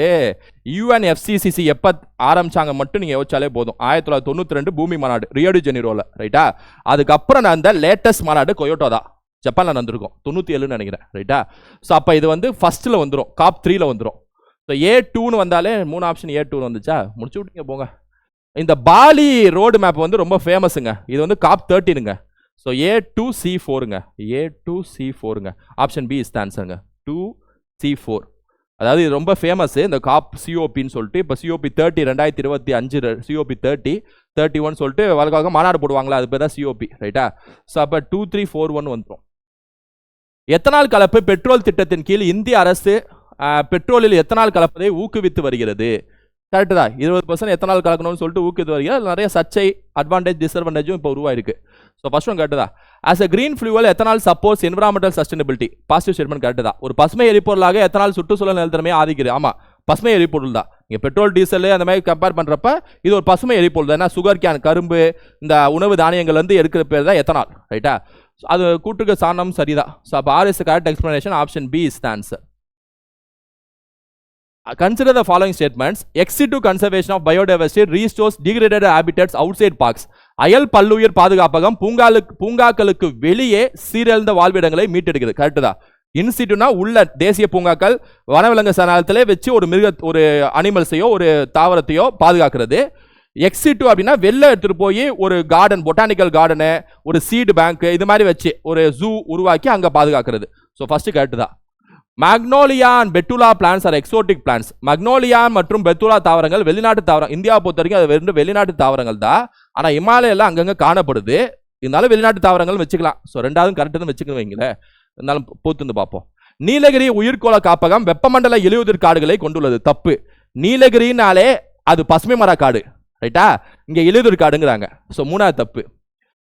UNFCCC எப்போ ஆரம்பிச்சாங்க மட்டும் நீங்கள் யோசிச்சாலே போதும். 1992 பூமி மாநாடு ரியோ டி ஜெனிரோவில், ரைட்டா? அதுக்கப்புறம் நான் அந்த லேட்டஸ்ட் மாநாடு கொயோட்டோ தான், ஜப்பானில் நடந்திருக்கும் 97ன்னு நினைக்கிறேன், ரைட்டா? ஸோ அப்போ இது வந்து ஃபர்ஸ்ட்டில் வந்துடும், COP 3ல் வந்துடும். ஸோ A2ன்னு வந்தாலே 3 ஆப்ஷன் A2ன்னு வந்துச்சா, முடிச்சு விட்டீங்க போங்க. இந்த பாலி ரோடு மேப் வந்து ரொம்ப ஃபேமஸுங்க. இது வந்து COP 13ங்க. ஸோ A2C4ங்க, A2C4ங்க. ஆப்ஷன் பி இஸ் த ஆன்சருங்க, 2C4. அதாவது இது ரொம்ப ஃபேமஸ் இந்த COP COPன்னு சொல்லிட்டு. இப்போ COP 30 2025, COP 30, 31 சொல்லிட்டு வழக்காக மாநாடு போடுவாங்களா, அது பேர் தான் COP, ரைட்டா? ஸோ அப்போ 2341 வந்துடும். எத்தனால் கலப்பு பெட்ரோல் திட்டத்தின் கீழ் இந்திய அரசு பெட்ரோலில் எத்தனால் கலப்பதை ஊக்குவித்து வருகிறது. கரெக்டு தான், 20% எத்தனால் கலக்கணும்னு சொல்லிட்டு ஊக்குவித்து வருகிறது. நிறைய சர்ச்சை, அட்வான்டேஜ், டிஸ்அட்வான்டேஜும் இப்போ உருவாயிருக்கு. ஸோ ஃபர்ஸ்ட் ஒன் கரெக்டு தான். As a green fuel ethanol supports environmental sustainability. Positive statement correct தான். ஒரு பசுமை எரிபொருளாக எத்தனால் சுற்றுச்சூழல் நிலத்தன்மையை ஆதிக்குது. ஆமாம், பசுமை எரிபொருள் தான். நீங்கள் பெட்ரோல், டீசல் அந்த மாதிரி கம்பேர் பண்ணுறப்ப இது ஒரு பசுமை எரிபொருள் தான். ஏன்னா சுகர் கேன், கரும்பு, இந்த உணவு தானியங்கள் வந்து எடுக்கிற பேர் தான் எத்தனால், ரைட்டா? அது கூட்டுக்கு சாணம் சரிதான். ஸோ அப்போ R is correct explanation. Option B is the answer. Consider the following statements. Ex-situ conservation of biodiversity restores degraded habitats outside parks. அயல் பல்லுயிர் பாதுகாப்பகம் பூங்காக்களுக்கு வெளியே சீரழிந்த வாழ்விடங்களை மீட்டெடுக்குது. கரெக்டு தான். இன்சிட்டுனா உள்ள தேசிய பூங்காக்கள், வனவிலங்கு சரணாலயத்திலே வச்சு ஒரு அனிமல்ஸையோ ஒரு தாவரத்தையோ பாதுகாக்கிறது. எக்ஸிட்டு அப்படின்னா வெளில எடுத்துகிட்டு போய் ஒரு கார்டன், பொட்டானிக்கல் கார்டனு, ஒரு சீடு பேங்க், இது மாதிரி வச்சு ஒரு ஜூ உருவாக்கி அங்கே பாதுகாக்கிறது. ஸோ ஃபர்ஸ்ட் கரெக்டு தான். Magnolia and betula plants are exotic plants. Magnolia மற்றும் பெட்டுலா தாவரங்கள் வெளிநாட்டு தாவரம். இந்தியாவை பொறுத்த வரைக்கும் அது வெறும் வெளிநாட்டு தாவரங்கள் தான். ஆனா இமாலயில அங்கங்க காணப்படுது. இருந்தாலும் வெளிநாட்டு தாவரங்கள் வச்சுக்கலாம். ஸோ ரெண்டாவது கரெக்ட் வச்சுக்கணும் வைங்களேன். இருந்தாலும் பொறுத்து பார்ப்போம். நீலகிரி உயிர்கோள காப்பகம் வெப்பமண்டல இலையுதிர் காடுகளை கொண்டுள்ளது. தப்பு. நீலகிரினாலே அது பசுமை மர காடு, ரைட்டா? இங்க இலையுதிர் காடுங்கிறாங்க. ஸோ மூணாவது தப்பு.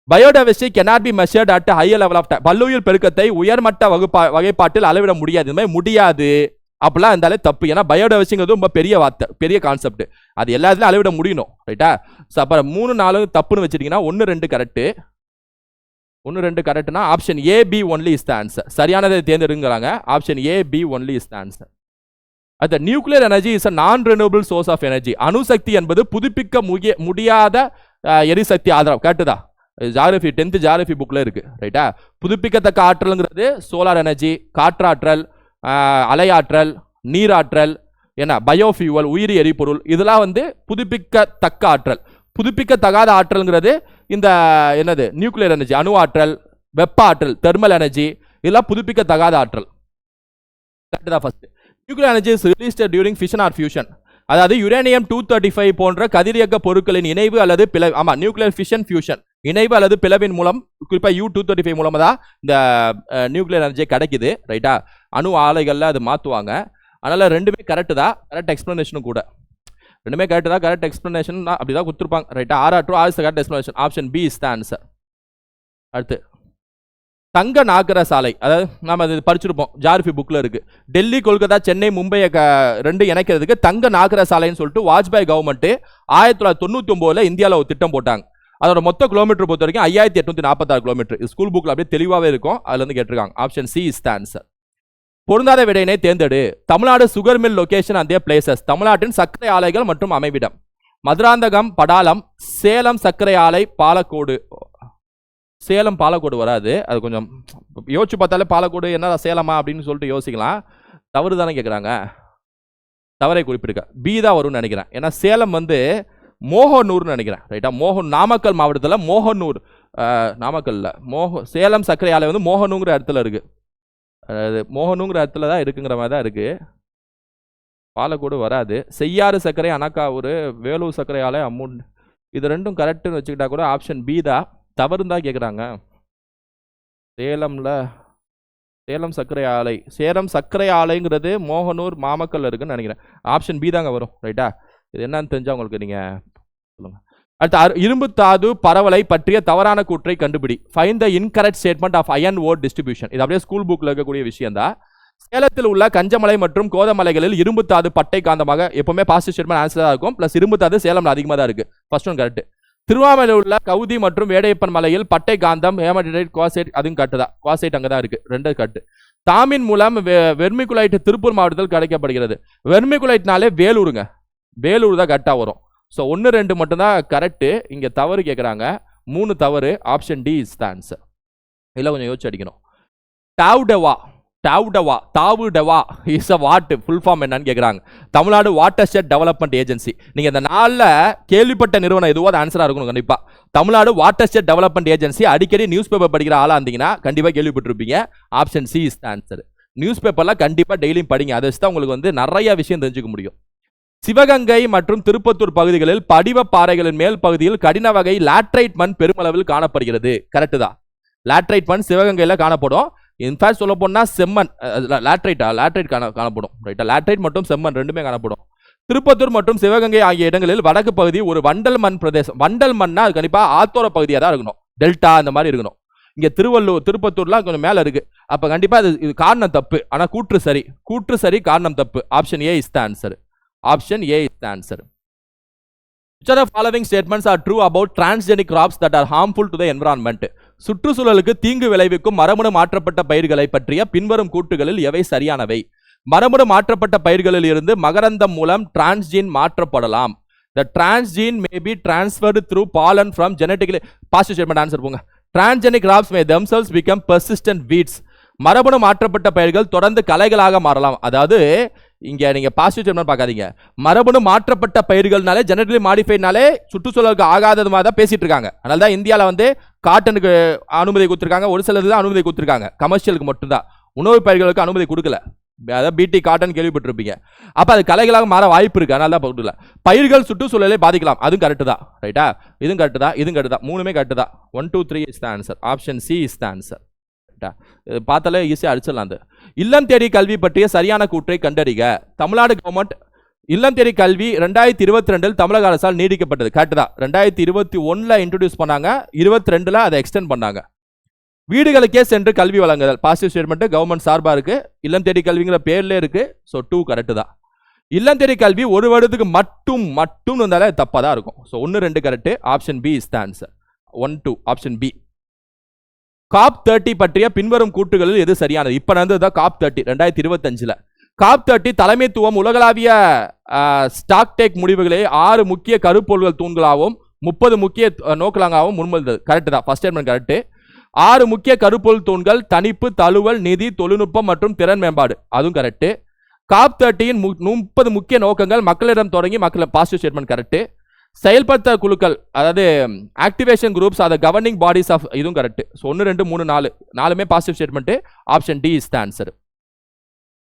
Biodiversity cannot be measured at a higher level of time. பல்லுயிர் பெருக்கத்தை உயர்மட்ட வகைப்பாட்டில் அளவிட முடியாது. இந்த மாதிரி முடியாது அப்படிலாம் இருந்தாலே தப்பு. ஏன்னா பயோடைவர்சிட்டிங்கிறது ரொம்ப பெரிய வார்த்தை, பெரிய கான்செப்ட். அது எல்லாத்துலையும் அளவிட முடியணும், ரைட்டா? ஸோ அப்புறம் 3, 4 தப்புன்னு வச்சுட்டீங்கன்னா 1, 2 கரெக்ட். 1, 2 கரெக்ட்னா option A B only is the answer. சரியானதை தேர்ந்தெடுங்கிறாங்க. Option A B only is the answer. அந்த nuclear energy is a non renewable source of energy. அணுசக்தி என்பது புதுப்பிக்க முடியாத எரிசக்தி ஆதாரம். கேட்டுதா? ஜியாகிரபி 10th ஜியாகிரபி புக்ல இருக்கு, ரைட்டா? புதுப்பிக்கத்தக்க ஆற்றல்ங்கிறது சோலார் எனர்ஜி, காற்றாற்றல், அலையாற்றல், நீராற்றல், என்ன பயோஃபியூவல், உயிரி எரிபொருள், இதெல்லாம் வந்து புதுப்பிக்கத்தக்க ஆற்றல். புதுப்பிக்கத்தகாத ஆற்றல்ங்கிறது இந்த என்னது நியூக்ளியர் எனர்ஜி, அணு ஆற்றல், வெப்ப ஆற்றல், தெர்மல் எனர்ஜி, இதெல்லாம் புதுப்பிக்கத்தகாத ஆற்றல். First nuclear energy is released during fission or fusion. அதாவது யுரேனியம் 235 போன்ற கதிரியக்க பொருட்களின் இணைவு அல்லது பிளவு. ஆமா, நியூக்ளியர் ஃபிஷன் ஃபியூஷன், இணைவு அல்லது பிளவின் மூலம், குறிப்பா U-235 மூலமா தான் இந்த நியூக்ளியர் எனர்ஜி கிடைக்குது, ரைட்டா? அணு ஆலைகள்ல அது மாத்துவாங்க. அதனால ரெண்டுமே கரெக்ட் தான். கரெக்ட் எக்ஸ்பிளனேஷனும் கூட ரெண்டுமே கரெக்ட் தான். கரெக்ட் எக்ஸ்பிளனேஷன் அப்படிதான் கொடுத்துருப்பாங்க, ரைட்டா? R2 correct explanation. Option B is the answer. அடுத்து தங்க நாகர சாலை. அதாவது நம்ம அது படிச்சிருப்போம், ஜியாகிரபி புக்ல இருக்கு. டெல்லி, கொல்கத்தா, சென்னை, மும்பையை ரெண்டு இணைக்கிறதுக்கு தங்க நாகர சாலைன்னு சொல்லிட்டு வாஜ்பாய் கவர்மெண்ட் 1999 இந்தியாவில் ஒரு திட்டம் போட்டாங்க. அதோட மொத்த கிலோமீட்டர் பொறுத்த வரைக்கும் 5846 கிலோமீட்டர். ஸ்கூல் புக்ல அப்படியே தெளிவாகவே இருக்கும். அதுல இருந்து கேட்டிருக்காங்க. Option C is the answer. பொருந்தாத விடையினை தேர்ந்தெடு. Tamil Nadu sugar mill location and their places. தமிழ்நாட்டின் சர்க்கரை ஆலைகள் மற்றும் அமைவிடம். மதுராந்தகம், படாலம், சேலம் சர்க்கரை ஆலை, பாலக்கோடு. சேலம் பாலக்கோடு வராது. அது கொஞ்சம் யோசிச்சு பார்த்தாலே பாலக்கோடு என்ன சேலமா அப்படின்னு சொல்லிட்டு யோசிக்கலாம். தவறு தானே கேட்குறாங்க. தவறை குறிப்பிடுங்க. பி தான் வரும்னு நினைக்கிறேன். ஏன்னா சேலம் வந்து மோகனூர்னு நினைக்கிறேன், ரைட்டா? நாமக்கல் மாவட்டத்தில் மோகனூர், நாமக்கல்ல சேலம் சர்க்கரை ஆலை வந்து மோகனூங்கிற இடத்துல இருக்கு. மோகனூங்கிற இடத்துல தான் இருக்குங்கிற மாதிரி தான் இருக்கு. பாலக்கோடு வராது. செய்யாறு சர்க்கரை, அனக்காவூர், வேலூர் சர்க்கரை ஆலை, அம்மூன், இது ரெண்டும் கரெக்டுன்னு வச்சுக்கிட்டா கூட ஆப்ஷன் பி தான். தவறுன்னு தான் கேட்குறாங்க. சேலம் சர்க்கரை ஆலை, சேலம் சர்க்கரை ஆலைங்கிறது மோகனூர் மாமக்கல்ல இருக்குன்னு நினைக்கிறேன். ஆப்ஷன் பி தாங்க வரும், ரைட்டா? இது என்னன்னு தெரிஞ்சா உங்களுக்கு நீங்க சொல்லுங்க. அடுத்து இரும்பு தாது பரவலை பற்றிய தவறான கூற்றை கண்டுபிடி. Find the incorrect statement of iron ore distribution. இது அப்படியே ஸ்கூல் புக்ல இருக்கக்கூடிய விஷயம் தான். சேலத்தில் உள்ள கஞ்சமலை மற்றும் கோதமலைகளில் இரும்பு தாது பட்டை காந்தமாக எப்பவுமே பாசிட்டிவ் ஸ்டேட்மெண்ட் ஆன்சராக இருக்கும். பிளஸ் இரும்பு தாது சேலம்ல அதிகமாக தான் இருக்கு. First one correct. திருவாமலையில் உள்ள கவுதி மற்றும் வேடையப்பன் மலையில் பட்டை காந்தம், ஹேமடைட், குவாசைட், அதுவும் கட்டுதா? குவாசைட் அங்கே தான் இருக்கு. ரெண்டு கட்டு. தாமின் மூலம் வெர்மிகுலைட் திருப்பூர் மாவட்டத்தில் கிடைக்கப்படுகிறது. வெர்மிகுலைட்னாலே வேலூருங்க. வேலூர் தான் கரெக்டாக வரும். ஸோ 1, 2 மட்டும்தான் கரெக்டு. இங்கே தவறு கேட்குறாங்க. 3 தவறு. Option D is the answer. இல்லை கொஞ்சம் யோசிச்சு அடிக்கணும். தாவுடவா is uh what full form என்னன்னு கேட்குறாங்க. Tamil Nadu watershed development agency. நீங்கள் இந்த நாளில் கேள்விப்பட்ட நிறுவனம் எதுவோ அது ஆன்சராக இருக்கணும் கண்டிப்பாக. Tamil Nadu watershed development agency. அடிக்கடி நியூஸ் பேப்பர் படிக்கிற ஆளாக இருந்தீங்கன்னா கண்டிப்பாக கேள்விப்பட்டிருப்பீங்க. Option C is the answer. News பேப்பர்லாம் கண்டிப்பாக டெய்லியும் படிங்க. அதை வச்சு தான் உங்களுக்கு வந்து நிறைய விஷயம் தெரிஞ்சுக்க முடியும். சிவகங்கை மற்றும் திருப்பத்தூர் பகுதிகளில் படிவ பாறைகளின் மேல் பகுதியில் கடின வகை லாட்ரைட் மண் பெருமளவில் காணப்படுகிறது. கரெக்டு தான். லாட்ரைட் மண் சிவகங்கையில் காணப்படும். இன்ஃபேக்ட் சொல்ல போனால் செம்மண், லாட்ரைட் காணப்படும், ரைட்டா? லாட்ரைட் மற்றும் செம்மண் ரெண்டுமே காணப்படும். திருப்பத்தூர் மற்றும் சிவகங்கை ஆகிய இடங்களில் வடக்கு பகுதி ஒரு வண்டல் மண் பிரதேசம். வண்டல் மண்ணா அது கண்டிப்பாக ஆத்தோர பகுதியாக தான் இருக்கணும். டெல்டா அந்த மாதிரி இருக்கணும். இங்கே திருப்பத்தூர்லாம் கொஞ்சம் மேலே இருக்கு. அப்போ கண்டிப்பாக இது காரணம் தப்பு. ஆனால் கூற்று சரி, காரணம் தப்பு. Option A is the answer. Option A is the answer. Which of the following statements are true about transgenic crops that are harmful to the environment? சுற்றுச்சூழலுக்கு தீங்கு விளைவிக்கும் மரபணு மாற்றப்பட்ட பயிர்களை பற்றிய பின்வரும் கூற்றுகளில் எவை சரியானவை? மரபணு மாற்றப்பட்ட பயிர்களில் இருந்து மகரந்தம் மூலம் டிரான்ஸ்ஜீன் மாற்றப்படலாம். The transgene may be transferred through pollen from genetically positive statement answer போங்க. Transgenic crops may themselves become persistent weeds. மரபணு மாற்றப்பட்ட பயிர்கள் தொடர்ந்து களைகளாக மாறலாம். அதாவது இங்க நீங்க பாசிட்டிவ் ஸ்டேட்மென்ட் பார்க்காதீங்க. மரபணு மாற்றப்பட்ட பயிர்கள்னாலே ஜெனடிக்கலி மாடிஃபைட்னாலே சுற்றுச்சூழலுக்கு ஆகாதது மாதிரி தான் பேசிட்டு இருக்காங்க. அதனால தான் இந்தியாவில் வந்து காட்டனுக்கு அனுமதி கொடுத்துருக்காங்க. ஒரு சிலது தான் அனுமதி கொடுத்துருக்காங்க. கமர்ஷியலுக்கு மட்டும்தான். உணவு பயிர்களுக்கு அனுமதி கொடுக்கல. அதாவது பிடி காட்டன் கேள்விப்பட்டிருப்பீங்க. அப்ப அது கலைகளாக மாற வாய்ப்பு இருக்கு, அதனால தான் போட்டுல. பயிர்கள் சுற்றுச்சூழலை பாதிக்கலாம், அதுவும் கரெக்ட் தான். ரைட்டா, இதுவும் கரெக்ட் தான், இதுவும் கரெக்ட் தான், மூணுமே கரெக்ட் தான். 1 2 3 is the answer. Option C is the answer. ரைட்டா, பார்த்தாலே ஈஸியாக அடிச்சிடலாம். அது இல்லம் தேடி கல்வி பற்றிய சரியான கூற்றை கண்டறிக. தமிழ்நாடு கவர்மெண்ட் இல்லம் தேடி கல்வி 2022 தமிழக அரசால் நீடிக்கப்பட்டது. கரெக்ட் தான். 2021 இன்ட்ரோடியூஸ் பண்ணாங்க, 22 அதை எக்ஸ்டெண்ட் பண்ணாங்க. வீடுகளுக்கே சென்று கல்வி வழங்குதல் பாசிட்டிவ் ஸ்டேட்மெண்ட் கவர்மெண்ட் சார்பா இருக்கு. இல்லம் தேடி கல்விங்கிற பேர்ல இருக்கு. ஸோ 2 கரெக்ட் தான். இல்லம் தேடி கல்வி ஒரு வருடத்துக்கு மட்டும் வந்தாலே தப்பா தான் இருக்கும். So 1 2 correct. Option B is the answer. 1 2 option B. COP 30 பற்றிய பின்வரும் கூற்றுகளில் எது சரியானது? இப்ப நடந்தது COP 30 2025. COP 30 தலைமைத்துவம் உலகளாவிய ஸ்டாக் டேக் முறிவுகளை 6 முக்கிய கருப்பொருள்கள் தூண்களாகவும் 30 முக்கிய நோக்கங்களாகவும் முன்மொழிந்தது. கரெக்ட் தான். First statement correct. 6 முக்கிய கருப்பொருள் தூண்கள் தணிப்பு, தழுவல், நிதி, தொழில்நுட்பம் மற்றும் திறன் மேம்பாடு, அதுவும் கரெக்ட். COP 30 30 முக்கிய நோக்கங்கள் மக்களிடம் தொடங்கி மக்கள் பாசிட்டிவ் ஸ்டேட்மெண்ட் கரெக்ட். செயல்படுத்த குழுக்கள் அதாவது ஆக்டிவேஷன் குரூப்ஸ் அதை கவர்னிங் பாடிஸ் ஆஃப், இதுவும் கரெக்ட். ஸோ 1 2 3 4 நாலுமே positive statement. Option D is the answer.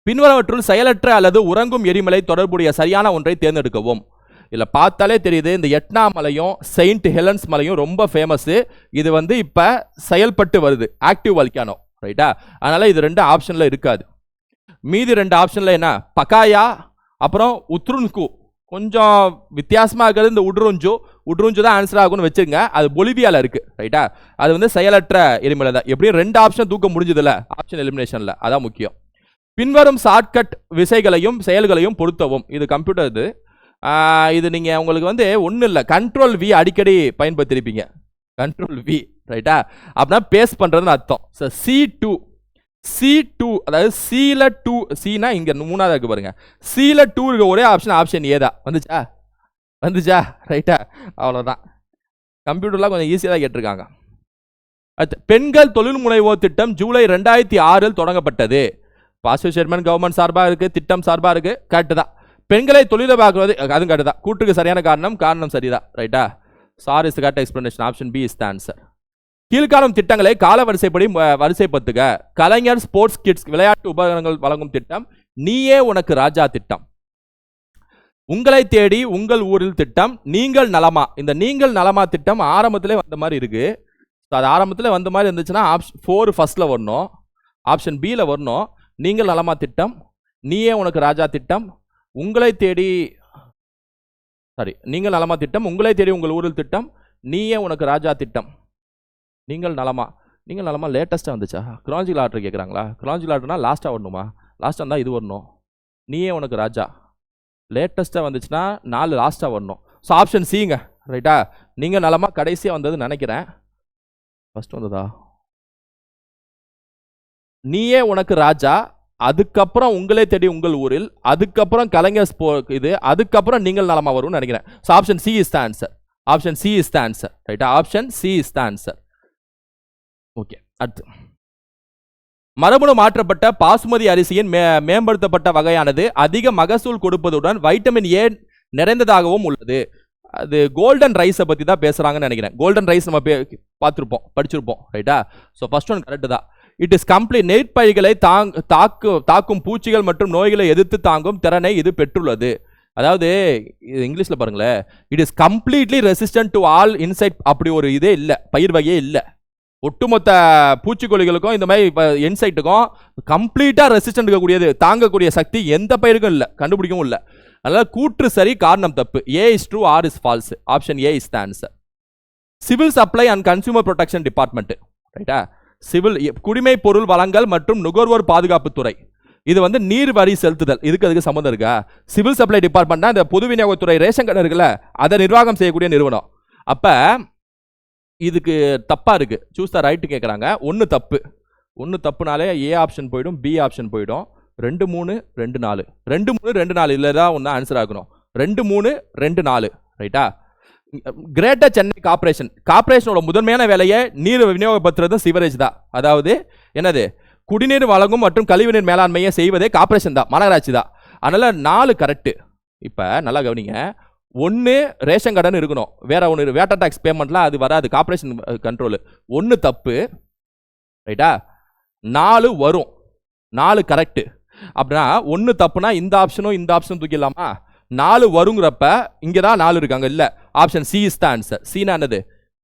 பின்வருவற்றுள் செயலற்ற அல்லது உறங்கும் எரிமலை தொடர்புடைய சரியான ஒன்றை தேர்ந்தெடுக்கவும். இதில் பார்த்தாலே தெரியுது, இந்த எட்னா மலையும் செயின்ட் ஹெலன்ஸ் மலையும் ரொம்ப ஃபேமஸ். இது இப்போ செயல்பட்டு வருது, ஆக்டிவ் வல்கானோ. ரைட்டா, அதனால இது 2 ஆப்ஷன்ல இருக்காது. மீதி 2 ஆப்ஷன்ல என்ன, பக்காயா அப்புறம் உத்ருன்கு. கொஞ்சம் வித்தியாசமா இருக்கிறது இந்த உட்ருஞ்சு தான் ஆன்சர் ஆகும்னு வச்சுங்க. அது பொலிவியால இருக்கு. ரைட்டா, அது செயலற்ற எரிமலை தான். எப்படியும் 2 ஆப்ஷன் தூக்க முடிஞ்சதுல ஆப்ஷன் எலிமினேஷன்ல, அதான் முக்கியம். பின்வரும் ஷார்ட்கட் விசைகளையும் செயல்களையும் பொருத்தவும். இது கம்ப்யூட்டர். இது நீங்க உங்களுக்கு ஒன்றும் இல்லை, கண்ட்ரோல் வி அடிக்கடி பயன்படுத்திருப்பீங்க. Control V. ரைட்டா, அப்படின்னா பேஸ்ட் பண்றதுன்னு அர்த்தம். C2 அதாவது சீல 2 சீனா இங்க 3ஆவது இருக்கு பாருங்க. சீல 2 இருக்க ஒரே ஆப்ஷன் ஏ தான். வந்துச்சா ரைட்டா, அவ்வளவுதான். கம்ப்யூட்டர்லாம் கொஞ்சம் ஈஸியாக தான் கேட்டிருக்காங்க. பெண்கள் தொழில் முனைவோர் திட்டம் ஜூலை 2006 தொடங்கப்பட்டது. பாசிட்டிவ் ஸ்டேட்மெண்ட் கவர்மெண்ட் சார்பா இருக்கு, திட்டம் சார்பா இருக்கு. கரெக்ட் தான். பெண்களை தொழிலாக்குவது, அதுவும் கரெக்ட் தான். கூட்டுக்கு சரியான காரணம் சரிதான். ரைட்டா, sir is correct explanation. Option B is the answer. கீழ்காணும் திட்டங்களை கால வரிசைப்படி வரிசைப்படுத்துக. கலைஞர் ஸ்போர்ட்ஸ் கிட்ஸ் விளையாட்டு உபகரணங்கள் வழங்கும் திட்டம், நீயே உனக்கு ராஜா திட்டம், உங்களை தேடி உங்கள் ஊரில் திட்டம், நீங்கள் நலமா. இந்த நீங்கள் நலமா திட்டம் ஆரம்பத்திலே வந்த மாதிரி இருக்கு. அது ஆரம்பத்தில் வந்த மாதிரி இருந்துச்சுன்னா ஆப்ஷன் 4 ஃபர்ஸ்ட்ல வரணும், ஆப்ஷன் பில வரணும். நீங்கள் நலமா திட்டம், நீயே உனக்கு ராஜா திட்டம், உங்களை தேடி நீங்கள் நலமா திட்டம், உங்களை தேடி உங்கள் ஊரில் திட்டம், நீயே உனக்கு ராஜா திட்டம், நீங்கள் நலமா லேட்டஸ்டா வந்துச்சா? கிராலஜிக்கல் ஆர்டர் கேட்குறாங்களா? கிராலஜிக்கல் ஆர்டர்னா லாஸ்ட்டாக வரணுமா? லாஸ்ட்டாக இருந்தால் இது வரணும். நீயே உனக்கு ராஜா லேட்டஸ்ட்டாக வந்துச்சுன்னா 4 லாஸ்ட்டாக வரணும். ஸோ ஆப்ஷன் சிங்க. ரைட்டா, நீங்கள் நலமா கடைசியாக வந்தது நினைக்கிறேன். ஃபர்ஸ்ட் வந்ததா? நீயே உனக்கு ராஜா, அதுக்கப்புறம் உங்களே தேடி உங்கள் ஊரில், அதுக்கப்புறம் கலைஞர் இது, அதுக்கப்புறம் நீங்கள் நலமா வரும்னு நினைக்கிறேன். So option C is the answer. Option C is the answer. ரைட்டா, option C is the answer. Okay, அடுத்து மரபணு மாற்றப்பட்ட பாசுமதி அரிசியின் மேம்படுத்தப்பட்ட வகையானது அதிக மகசூல் கொடுப்பதுடன் வைட்டமின் ஏ நிறைந்ததாகவும் உள்ளது. அது கோல்டன் ரைஸை பற்றி தான் பேசுகிறாங்கன்னு நினைக்கிறேன். கோல்டன் ரைஸ் நம்ம பார்த்துருப்போம், படிச்சிருப்போம். ரைட்டா, ஸோ ஃபர்ஸ்ட் ஒன் கரெக்டு தான். இட் இஸ் கம்ப்ளீட் நெற்பயிர்களை தாக்கும் பூச்சிகள் மற்றும் நோய்களை எதிர்த்து தாங்கும் திறனை இது பெற்றுள்ளது. அதாவது இங்கிலீஷில் பாருங்களேன், it is completely resistant to all insect. அப்படி ஒரு இதே இல்லை, பயிர் வகையே இல்லை. ஒட்டுமொத்த பூச்சிக்கொல்லிகளுக்கும் இந்த மாதிரி இன்செக்ட்டுக்கும் கம்ப்ளீட்டாக ரெசிஸ்டன்ட் இருக்கக்கூடியது, தாங்கக்கூடிய சக்தி எந்த பயிருக்கும் இல்லை, கண்டுபிடிக்கவும் இல்லை. அதனால கூற்று சரி, காரணம் தப்பு. A is true, R is false. Option A is the answer. Civil supply and consumer protection department. ரைட்டா, சிவில் குடிமை பொருள் வழங்கல் மற்றும் நுகர்வோர் பாதுகாப்பு துறை. இது நீர் வரி செலுத்துதல். அதுக்கு சம்மந்தம் இருக்கா? சிவில் சப்ளை டிபார்ட்மெண்ட்னா இந்த பொது விநியோகத்துறை, ரேஷன் கடை இருக்குல்ல, அதை நிர்வாகம் செய்யக்கூடிய நிறுவனம். அப்ப இதுக்கு தப்பா இருக்கு. சூஸ் த ரைட் கேட்குறாங்க. ஒன்று தப்புனாலே ஏ ஆப்ஷன் போயிடும், பி ஆப்ஷன் போயிடும். 2 3 2 4 2 3 2 4 இல்லை தான் ஒன்று ஆன்சர் ஆகணும். 2 3 2 4. ரைட்டா, கிரேட்டர் சென்னை கார்பரேஷனோட முதன்மையான வேலையை நீர் விநியோகப்படுத்துறது சிவரேஜ் தான். அதாவது என்னது, குடிநீர் வழங்கும் மற்றும் கழிவுநீர் மேலாண்மையை செய்வதே கார்பரேஷன் தான், மாநகராட்சி தான். அதனால 4 கரெக்ட். இப்போ நல்லா கவனிங்க, 1 ரேஷன் கடன் இருக்கணும், வேற ஒன்று வேட்டர் டாக்ஸ் பேமெண்ட்லாம் அது வராது, கார்பரேஷன் கண்ட்ரோல். 1 தப்பு. ரைட்டா, 4 வரும், 4 கரெக்ட். அப்படின்னா 1 தப்புனா இந்த ஆப்ஷனும் இந்த ஆப்ஷனும் தூக்கிடலாமா? 4 வருங்கிறப்ப இங்கே தான் 4 இருக்காங்க இல்லை, option C is the answer. சீனா என்னது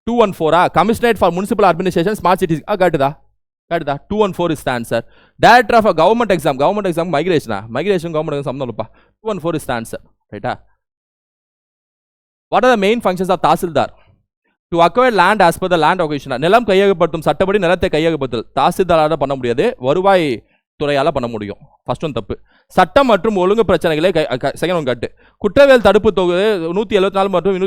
214 commissionerate for municipal administration smart cities கேட்டுதா? 214 is the answer. Director of government exam migration government exam சம்பந்தம்ப்பா. 214 இஸ் த ஆன்சர். ரைட்டா? What are the main functions of tahsildar? To acquire land as per the land acquisition. நிலம் கையகப்படுத்தும் சட்டப்படி நிலத்தை கையகப்படுத்தல் தாசில்தாரால பண்ண முடியாது, வருவாய் துறையால பண்ண முடியும். ஃபர்ஸ்ட் ஒன் தப்பு. சட்டம் மற்றும் ஒழுங்கு பிரச்சனைகளை செகண்ட் ஒன் கட்டு. குற்றவியல் தடுப்பு தொகுதி 174 மற்றும்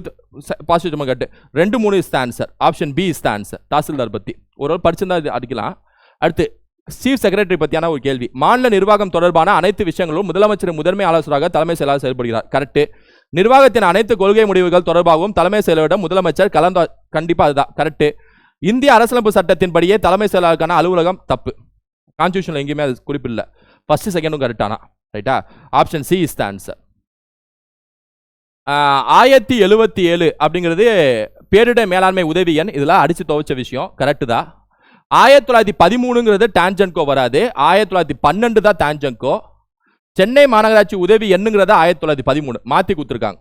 பாசிட்டிவ் கட்டு 2 3 is the answer. Option B is the answer. தாசில்தார் பத்தி ஒரு படிச்சிருந்தா அடிக்கலாம். அடுத்து சீஃப் செக்ரட்டரி பத்தியான ஒரு கேள்வி. மாநில நிர்வாகம் தொடர்பான அனைத்து விஷயங்களும் முதலமைச்சர் முதன்மை ஆலோசகராக தலைமை செயலாளர் செயல்படுகிறார். கரெக்ட். நிர்வாகத்தின் அனைத்து கொள்கை முடிவுகள் தொடர்பாகவும் தலைமை செயலரிடம் முதலமைச்சர் கண்டிப்பா அதுதான் கரெக்ட். இந்திய அரசியலமைப்பு சட்டத்தின்படியே தலைமை செயலாளருக்கான அலுவலகம் தப்பு. கான்ஸ்டிடியூஷன்ல எங்கேயுமே அது குறிப்பில்லை. ஃபர்ஸ்ட் செகண்டும் கரெக்டானா? ரைட்டா? Option C is the answer. 1077 அப்படிங்கிறது பேரிடர் மேலாண்மை உதவி எண். இதெல்லாம் அடிச்சு துவைச்ச விஷயம். கரெக்டு தான். 1913 டான்ஜென்கோ வராது, 1912 தான் டான்ஜென்கோ. சென்னை மாநகராட்சி உதவி எண்ணுங்கிறத 1913 மாத்தி கொடுத்துருக்காங்க.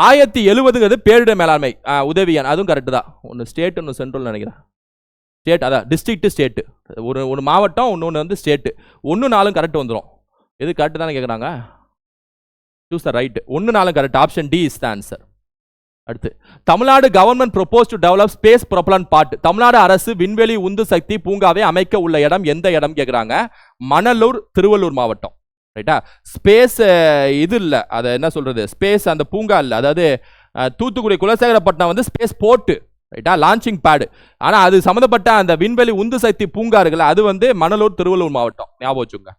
1070 பேரிடர் மேலாண்மை உதவி எண், அதுவும் கரெக்டு தான். ஒன்று ஸ்டேட் ஒன்று சென்ட்ரல் நினைக்கிறேன். ஸ்டேட் அதான் டிஸ்ட்ரிக்ட் ஸ்டேட்டு, ஒரு மாவட்டம் ஒன்று வந்து ஸ்டேட்டு. 1 4 கரெக்ட் வந்துடும். எது கரெக்டு தானே கேட்குறாங்க? Choose the right. 1 4 correct. Option D is the answer. அடுத்து Tamil Nadu government propose to develop space propellant park. Tamil Nadu அரசு விண்வெளி உந்து சக்தி பூங்காவை அமைக்க உள்ள இடம் எந்த இடம் கேட்குறாங்க? மணலூர், திருவள்ளூர் மாவட்டம். ரைட்டா? ஸ்பேஸ் இது இல்லை, அதை என்ன சொல்றது, ஸ்பேஸ் அந்த பூங்கா இல்லை. அதாவது தூத்துக்குடி குலசேகரப்பட்டினம் வந்து ஸ்பேஸ் போர்ட்டு. ரைட்டா? Launching pad. ஆனால் அது சம்மந்தப்பட்ட அந்த விண்வெளி உந்து சக்தி பூங்கா இருக்குல்ல, அது வந்து மணலூர், திருவள்ளூர் மாவட்டம். ஞாபகம் வச்சுங்க.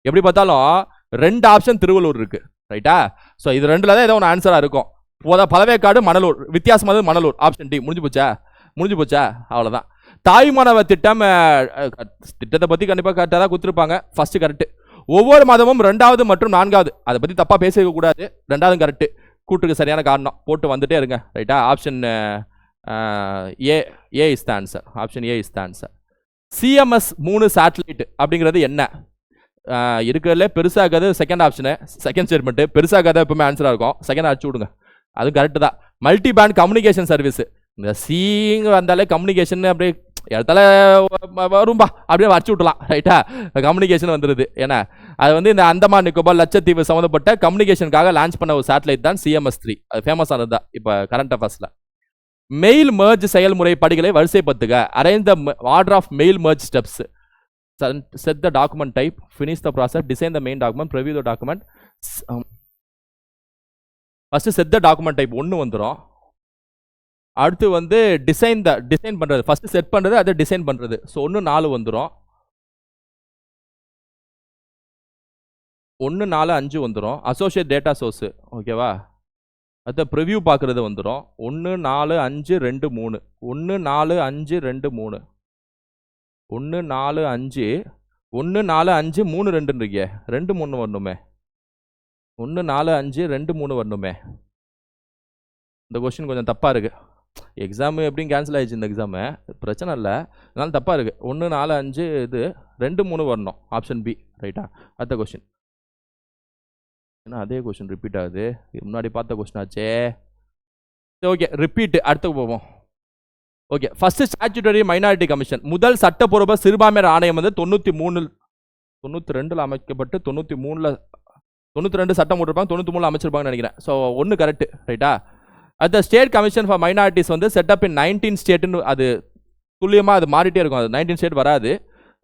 எப்படி பார்த்தாலும் 2 ஆப்ஷன் திருவள்ளூர் இருக்கு. ரைட்டா? ஸோ இது 2ல் தான் ஏதோ ஒன்று ஆன்சராக இருக்கும். பழவேற்காடு, மணலூர். வித்தியாசமானது மணலூர். Option D. முடிஞ்சு போச்சா? அவ்வளோதான். தாய்மானவ திட்டத்தை பற்றி கண்டிப்பாக கரெக்டாக தான் கொடுத்துருப்பாங்க. First correct. ஒவ்வொரு மாதமும் 2வது மற்றும் 4வது, அதை பற்றி தப்பாக பேசிக்க கூடாது. 2வது கரெக்ட். கூட்டுக்கு சரியான காரணம் போட்டு வந்துட்டே இருங்க. ரைட்டா? Option A is the answer. Option A is the answer. CMS 3 satellite அப்படிங்கிறது என்ன? இருக்கிறதுல பெருசாகாது செகண்ட் ஆப்ஷனு, செகண்ட் ஸ்டேட்மெண்ட். பெருசாகாத எப்பவுமே ஆன்சராக இருக்கும். செகண்ட் அடிச்சு விடுங்க. அது கரெக்டு தான். Multi band communication service. இந்த சீங்க வந்தாலே கம்யூனிகேஷன் அப்படியே இடத்துல வரும்பா அப்படியே வச்சு விட்டலாம். ரைட்டா? கம்யூனிகேஷன் வந்துடுது. ஏன்னா அது வந்து இந்த அந்தமான் நிக்கோபார் லட்சத்தீவு சம்மந்தப்பட்ட கம்யூனிகேஷனுக்காக லான்ச் பண்ண ஒரு சேட்டலைட் தான் CMS-3. அது ஃபேமஸ் ஆனது தான் இப்போ கரண்ட் அஃபேர்ஸில். மெயில் மர்ஜ் செயல்முறை படிகளை வரிசைப்படுத்துக. Arrange the order of mail merge steps. set the document type, finish the process, design the main document, preview the document. First set the document type 1 வந்துரும். அடுத்து வந்து டிசைன் பண்றது. ஃபர்ஸ்ட் செட் பண்றது, அதை design பண்றது. ஸோ 1 4 வந்துரும். 1 4 5 வந்துரும். Associate data source. ஓகேவா? அதை ப்ரிவ்யூ பார்க்கறது வந்துடும். 1 4 5 2 3. 1 4 5 2 3. 1 4 5 1 4 5 3 2 இருக்கே. 2 3 வரணுமே. 1 4 5 2 3 வரணுமே. இந்த கொஸ்டின் கொஞ்சம் தப்பா இருக்கு. எக்ஸாம் எப்படியும் கேன்சல் ஆயிடுச்சு. இந்த எக்ஸாமு பிரச்சனை இல்லை, அதனால தப்பா இருக்கு. 1 4 5 இது 2 3 வரணும். Option B. ரைட்டா? அடுத்த கொஸ்டின். ஏன்னா அதே கொஸ்டின் ரிப்பீட் ஆகுது. முன்னாடி பார்த்த கொஸ்டின் ஆச்சே. Okay, repeat. அடுத்து போவோம். Okay, first statutory minority commission. முதல் சட்டப்பூர்வ சிறுபான்மையர் ஆணையம் வந்து 92 அமைக்கப்பட்டு 92 சட்டம் போட்டிருப்பாங்க. 93 அமைச்சிருப்பாங்கன்னு நினைக்கிறேன். So 1 correct. ரைட்டா? அந்த ஸ்டேட் கமிஷன் ஃபார் மைனாரிட்டிஸ் வந்து செட்டப் இன் 19 ஸ்டேட்னு, அது துல்லியமாக அது மாறிட்டே இருக்கும். அது 19 ஸ்டேட் வராது.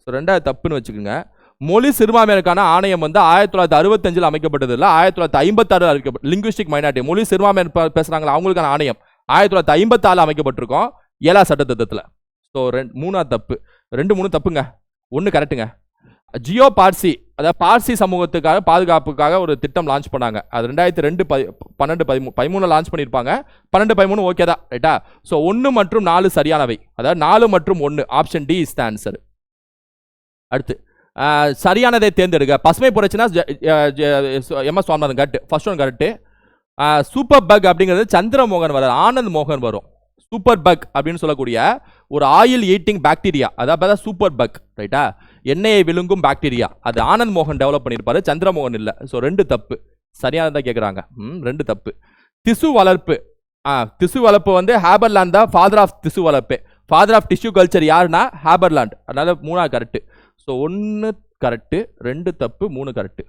ஸோ 2வது தப்புன்னு வச்சுக்கோங்க. மொழி சிறுபான்மையருக்கான ஆணையம் வந்து 1965 அமைக்கப்பட்டது இல்லை, 1956 அமைக்கப்பட்டது. லிங்குவிஸ்டிக் மைனாரிட்டி, மொழி சிறுபான்மையர் பேசுகிறாங்களா, அவங்களுக்கான ஆணையம் 1954 அமைக்கப்பட்டிருக்கோம் 7வது சட்ட திட்டத்தில். ஸோ 3வது தப்பு. 2 3 தப்புங்க. 1 கரெக்டுங்க. ஜியோ பார்சி, அதாவது பார்சி சமூகத்துக்காக பாதுகாப்புக்காக ஒரு திட்டம் லான்ச் பண்ணாங்க. அது 2002 12 13 லான்ச் பண்ணியிருப்பாங்க. 12 13 ஓகே தான். ரைட்டா? ஸோ 1 மற்றும் 4 சரியானவை. அதாவது 4 மற்றும் 1. Option D is the answer. அடுத்து சரியானதை தேர்ந்தெடுக்க. பசுமை புரட்சினா MS Swaminathan correct. First one correct. Super bug அப்படிங்கிறது சந்திரமோகன் வராது, ஆனந்த் மோகன் வரும். சூப்பர் பக் அப்படின்னு சொல்லக்கூடிய ஒரு ஆயில் ஈட்டிங் பாக்டீரியா, அதாவது சூப்பர் பக், ரைட்டா? எண்ணெயை விழுங்கும் பாக்டீரியா. அது ஆனந்த் மோகன் டெவலப் பண்ணியிருப்பாரு, சந்திரமோகன் இல்லை. ஸோ 2 தப்பு. சரியானதான் கேட்குறாங்க. 2 தப்பு. திசு வளர்ப்பு. திசு வளர்ப்பு வந்து ஹேபர்லாண்ட் தான் ஃபாதர் ஆஃப் திசு வளர்ப்பு. ஃபாதர் ஆஃப் டிஷ்யூ கல்ச்சர் யாருன்னா ஹேபர்லாண்ட். அதனால 3 கரெக்ட். ஸோ 1 கரெக்ட், 2 தப்பு, 3 கரெக்ட்.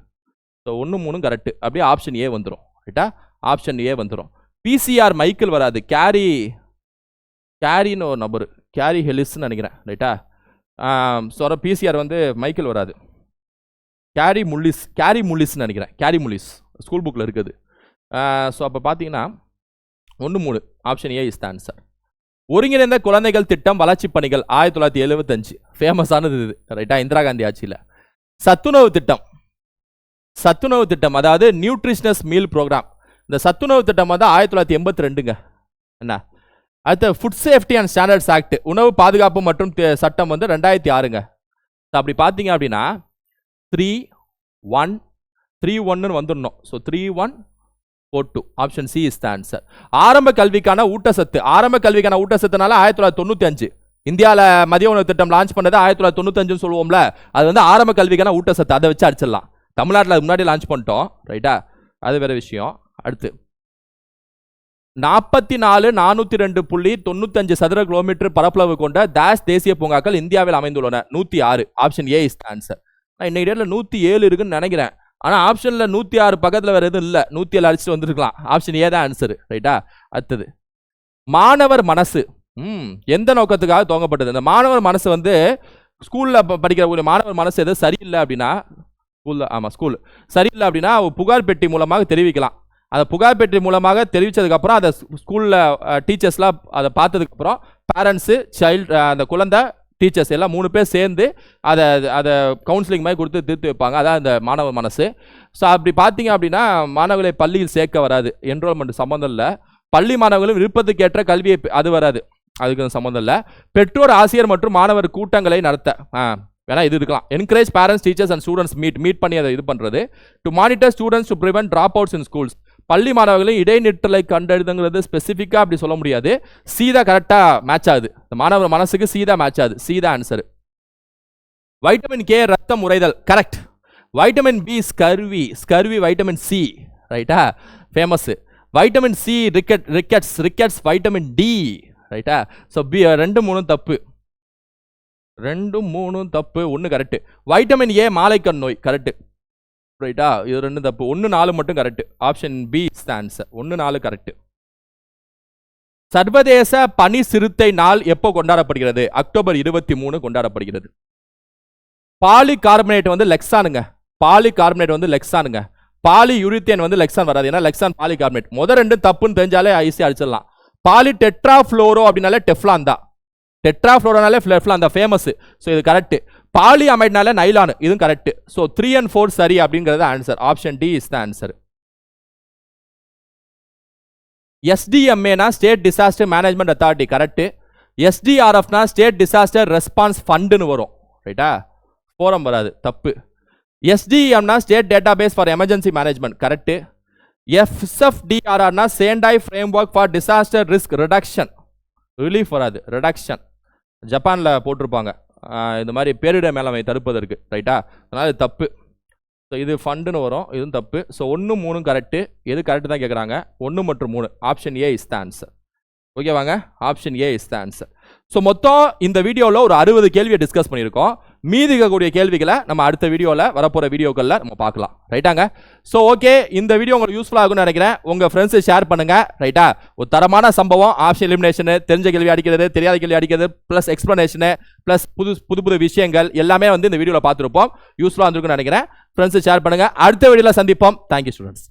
So 1 3 correct. அப்படியே ஆப்ஷன் ஏ வந்துடும், ரைட்டா? ஆப்ஷன் ஏ வந்துடும். பிசிஆர் மைக்கேல் வராது, கேரின்னு ஒரு நம்பர், கேரி ஹெலிஸ்ன்னு நினைக்கிறேன், ரைட்டா? ஸோ பிசிஆர் வந்து மைக்கேல் வராது, கேரி முல்லிஸ்ன்னு நினைக்கிறேன், கேரி முல்லிஸ் ஸ்கூல் புக்கில் இருக்குது. ஸோ அப்போ பார்த்தீங்கன்னா 1 3 option A is the answer. ஒருங்கிணைந்த குழந்தைகள் திட்டம் வளர்ச்சி பணிகள் 1975 ஃபேமஸானது இது, ரைட்டா? இந்திரா காந்தி ஆட்சியில். சத்துணவு திட்டம் அதாவது நியூட்ரிஷனஸ் மீல் ப்ரோக்ராம். இந்த சத்துணவு திட்டம் வந்து 1982ங்க. என்ன அடுத்த food safety and standards act, உணவு பாதுகாப்பு மற்றும் சட்டம் வந்து 2006ங்க. அப்படி பார்த்தீங்க அப்படின்னா 3-1 வந்துடணும். So 3-1-4-2 option C is the answer. ஆரம்ப கல்விக்கான ஊட்டச்சத்துனால 1995 இந்தியாவில் மதிய உணவு திட்டம் லான்ச் பண்ணது 1995 சொல்லுவோம்ல, அது வந்து ஆரம்ப கல்விக்கான ஊட்டச்சத்து. அதை வச்சு அடிச்சிடலாம். தமிழ்நாட்டில் அது முன்னாடி லான்ச் பண்ணிட்டோம், ரைட்டா? அது வேற விஷயம். அடுத்து 44,402.95 சதுர கிலோமீட்டர் பரப்பளவு கொண்ட தாஷ் தேசிய பூங்காக்கள் இந்தியாவில் அமைந்துள்ளன. 106 option A is the answer. இன்னைக்கு டேட்ல 107 இருக்குன்னு நினைக்கிறேன். ஆனால் ஆப்ஷன்ல 106 பக்கத்தில் வேற எதுவும் இல்லை, 107 அடிச்சுட்டு வந்துருக்கலாம். ஆப்ஷன் ஏ தான் ஆன்சர், ரைட்டா? அடுத்தது மாணவர் மனசு. எந்த நோக்கத்துக்காக துவங்கப்பட்டது? இந்த மாணவர் மனசு வந்து ஸ்கூலில் படிக்கிற மாணவர் மனசு எது சரியில்லை அப்படின்னா, ஸ்கூல் சரியில்லை அப்படின்னா புகார் பெட்டி மூலமாக தெரிவிக்கலாம். அதை புகார் பெட்டி மூலமாக தெரிவித்ததுக்கப்புறம் அதை ஸ்கூலில் டீச்சர்ஸ்லாம் அதை பார்த்ததுக்கப்புறம் பேரண்ட்ஸு அந்த குழந்தை டீச்சர்ஸ் எல்லாம் 3 பேர் சேர்ந்து அதை கவுன்சிலிங் மாதிரி கொடுத்து தீர்த்து வைப்பாங்க. அதான் இந்த மாணவர் மனசு. ஸோ அப்படி பார்த்தீங்க அப்படின்னா மாணவர்களை பள்ளியில் சேர்க்க வராது, என்ரோல்மெண்ட் சம்மந்தம் இல்லை. பள்ளி மாணவர்களும் விருப்பத்துக்கேற்ற கல்வியை அது வராது, அதுக்கு சம்மந்தம் இல்லை. பெற்றோர் ஆசிரியர் மற்றும் மாணவர் கூட்டங்களை நடத்த வேணா இது இருக்கலாம். Encourage parents teachers and students meet பண்ணி அதை இது பண்ணுறது. To monitor students to prevent drop outs in schools. பள்ளி மாணவர்களை இடைநிற்றலை கண்டெடுங்கிறது ஸ்பெசிஃபிக்காக அப்படி சொல்ல முடியாது. சீதா கரெக்டாக மேட்ச் ஆகுது, இந்த மாணவர் மனசுக்கு சீதா மேட்ச் ஆகுது, சீதா ஆன்சர். வைட்டமின் கே ரத்தம் உறைதல், correct. Vitamin B scurvy vitamin C, ரைட்டா? Famous. Vitamin C rickets vitamin D, ரைட்டா? ஸோ 2-3 தப்பு, 2-3 தப்பு, 1 கரெக்ட். வைட்டமின் ஏ மாலைக்கண் நோய், கரெக்ட், ரைட்டா? இது 2 தப்பு, 1-4 மட்டும் correct. Option B is the answer. 1-4 correct. சர்வதேச பனி சிறுத்தை நாள் எப்போ கொண்டாடப்படுகிறது? அக்டோபர் 23 கொண்டாடப்படுகிறது. பாலிகார்பனேட் வந்து லெக்சானுங்க, பாலி யூரித்தேன் வந்து லெக்சான் வராது, ஏன்னா லெக்சான் பாலிகார்பனேட். முதல் 2 தப்புன்னு தெரிஞ்சாலே ஈஸியாக அடிச்சிடலாம். பாலி டெட்ராஃப்ளோரோ அப்படின்னாலே டெஃப்லான் தான், டெட்ராஃப்ளோரோனாலே ஃப்ளெஃப்லான் தான் ஃபேமஸ். ஸோ இது கரெக்ட். பாலி அமைட்னால நைலான், இதுவும் கரெக்ட். ஸோ 3 and 4 சரி அப்படிங்கிறது answer. Option D is the answer. எஸ்டிஎம்ஏனா state disaster management authority, correct. எஸ்டிஆர்எஃப்னா ஸ்டேட் டிசாஸ்டர் ரெஸ்பான்ஸ் ஃபண்டுன்னு வரும், ரைட்டா? ஃபோரம் வராது, தப்பு. எஸ்டிஎம்னா state database for emergency management, correct. எஃப்எஃப்டிஆர்ஆர்னா Sendai framework for disaster risk reduction, relief வராது, ரிடக்ஷன். ஜப்பானில் போட்டிருப்பாங்க இந்த மாதிரி பேரிடர் மேலாண்மை தடுப்பதற்கு, ரைட்டா? அதனால் இது தப்பு. ஸோ இது ஃபண்டுன்னு வரும், இதுவும் தப்பு. So 1-3 correct. எது கரெக்டு தான் கேட்குறாங்க? 1 மற்றும் 3. Option A is the answer. ஓகேவாங்க, option A is the answer. So மொத்தம் இந்த வீடியோவில் ஒரு 60 கேள்வியை டிஸ்கஸ் பண்ணியிருக்கோம். மீதி இருக்கக்கூடிய கேள்விகளை நம்ம அடுத்த வீடியோவில் வரப்போகிற வீடியோக்களில் நம்ம பார்க்கலாம், ரைட்டாங்க? ஸோ ஓகே, இந்த வீடியோ உங்களுக்கு யூஸ்ஃபுல்லாக இருக்கும்னு நினைக்கிறேன். உங்கள் ஃப்ரெண்ட்ஸு ஷேர் பண்ணுங்கள், ரைட்டா? ஒரு தரமான சம்பவம், ஆப்ஷன் எலிமினேஷனு, தெரிஞ்ச கேள்வி அடிக்கிறது, தெரியாத கேள்வி அடிக்கிறது, ப்ளஸ் எக்ஸ்ப்ளனேஷனு, ப்ளஸ் புது விஷயங்கள் எல்லாமே வந்து இந்த வீடியோவில் பார்த்துருப்போம். யூஸ்ஃபுல்லாக இருந்திருக்குன்னு நினைக்கிறேன். ஃப்ரெண்ட்ஸு ஷேர் பண்ணுங்கள். அடுத்த வீடியோவில் சந்திப்போம். Thank you students.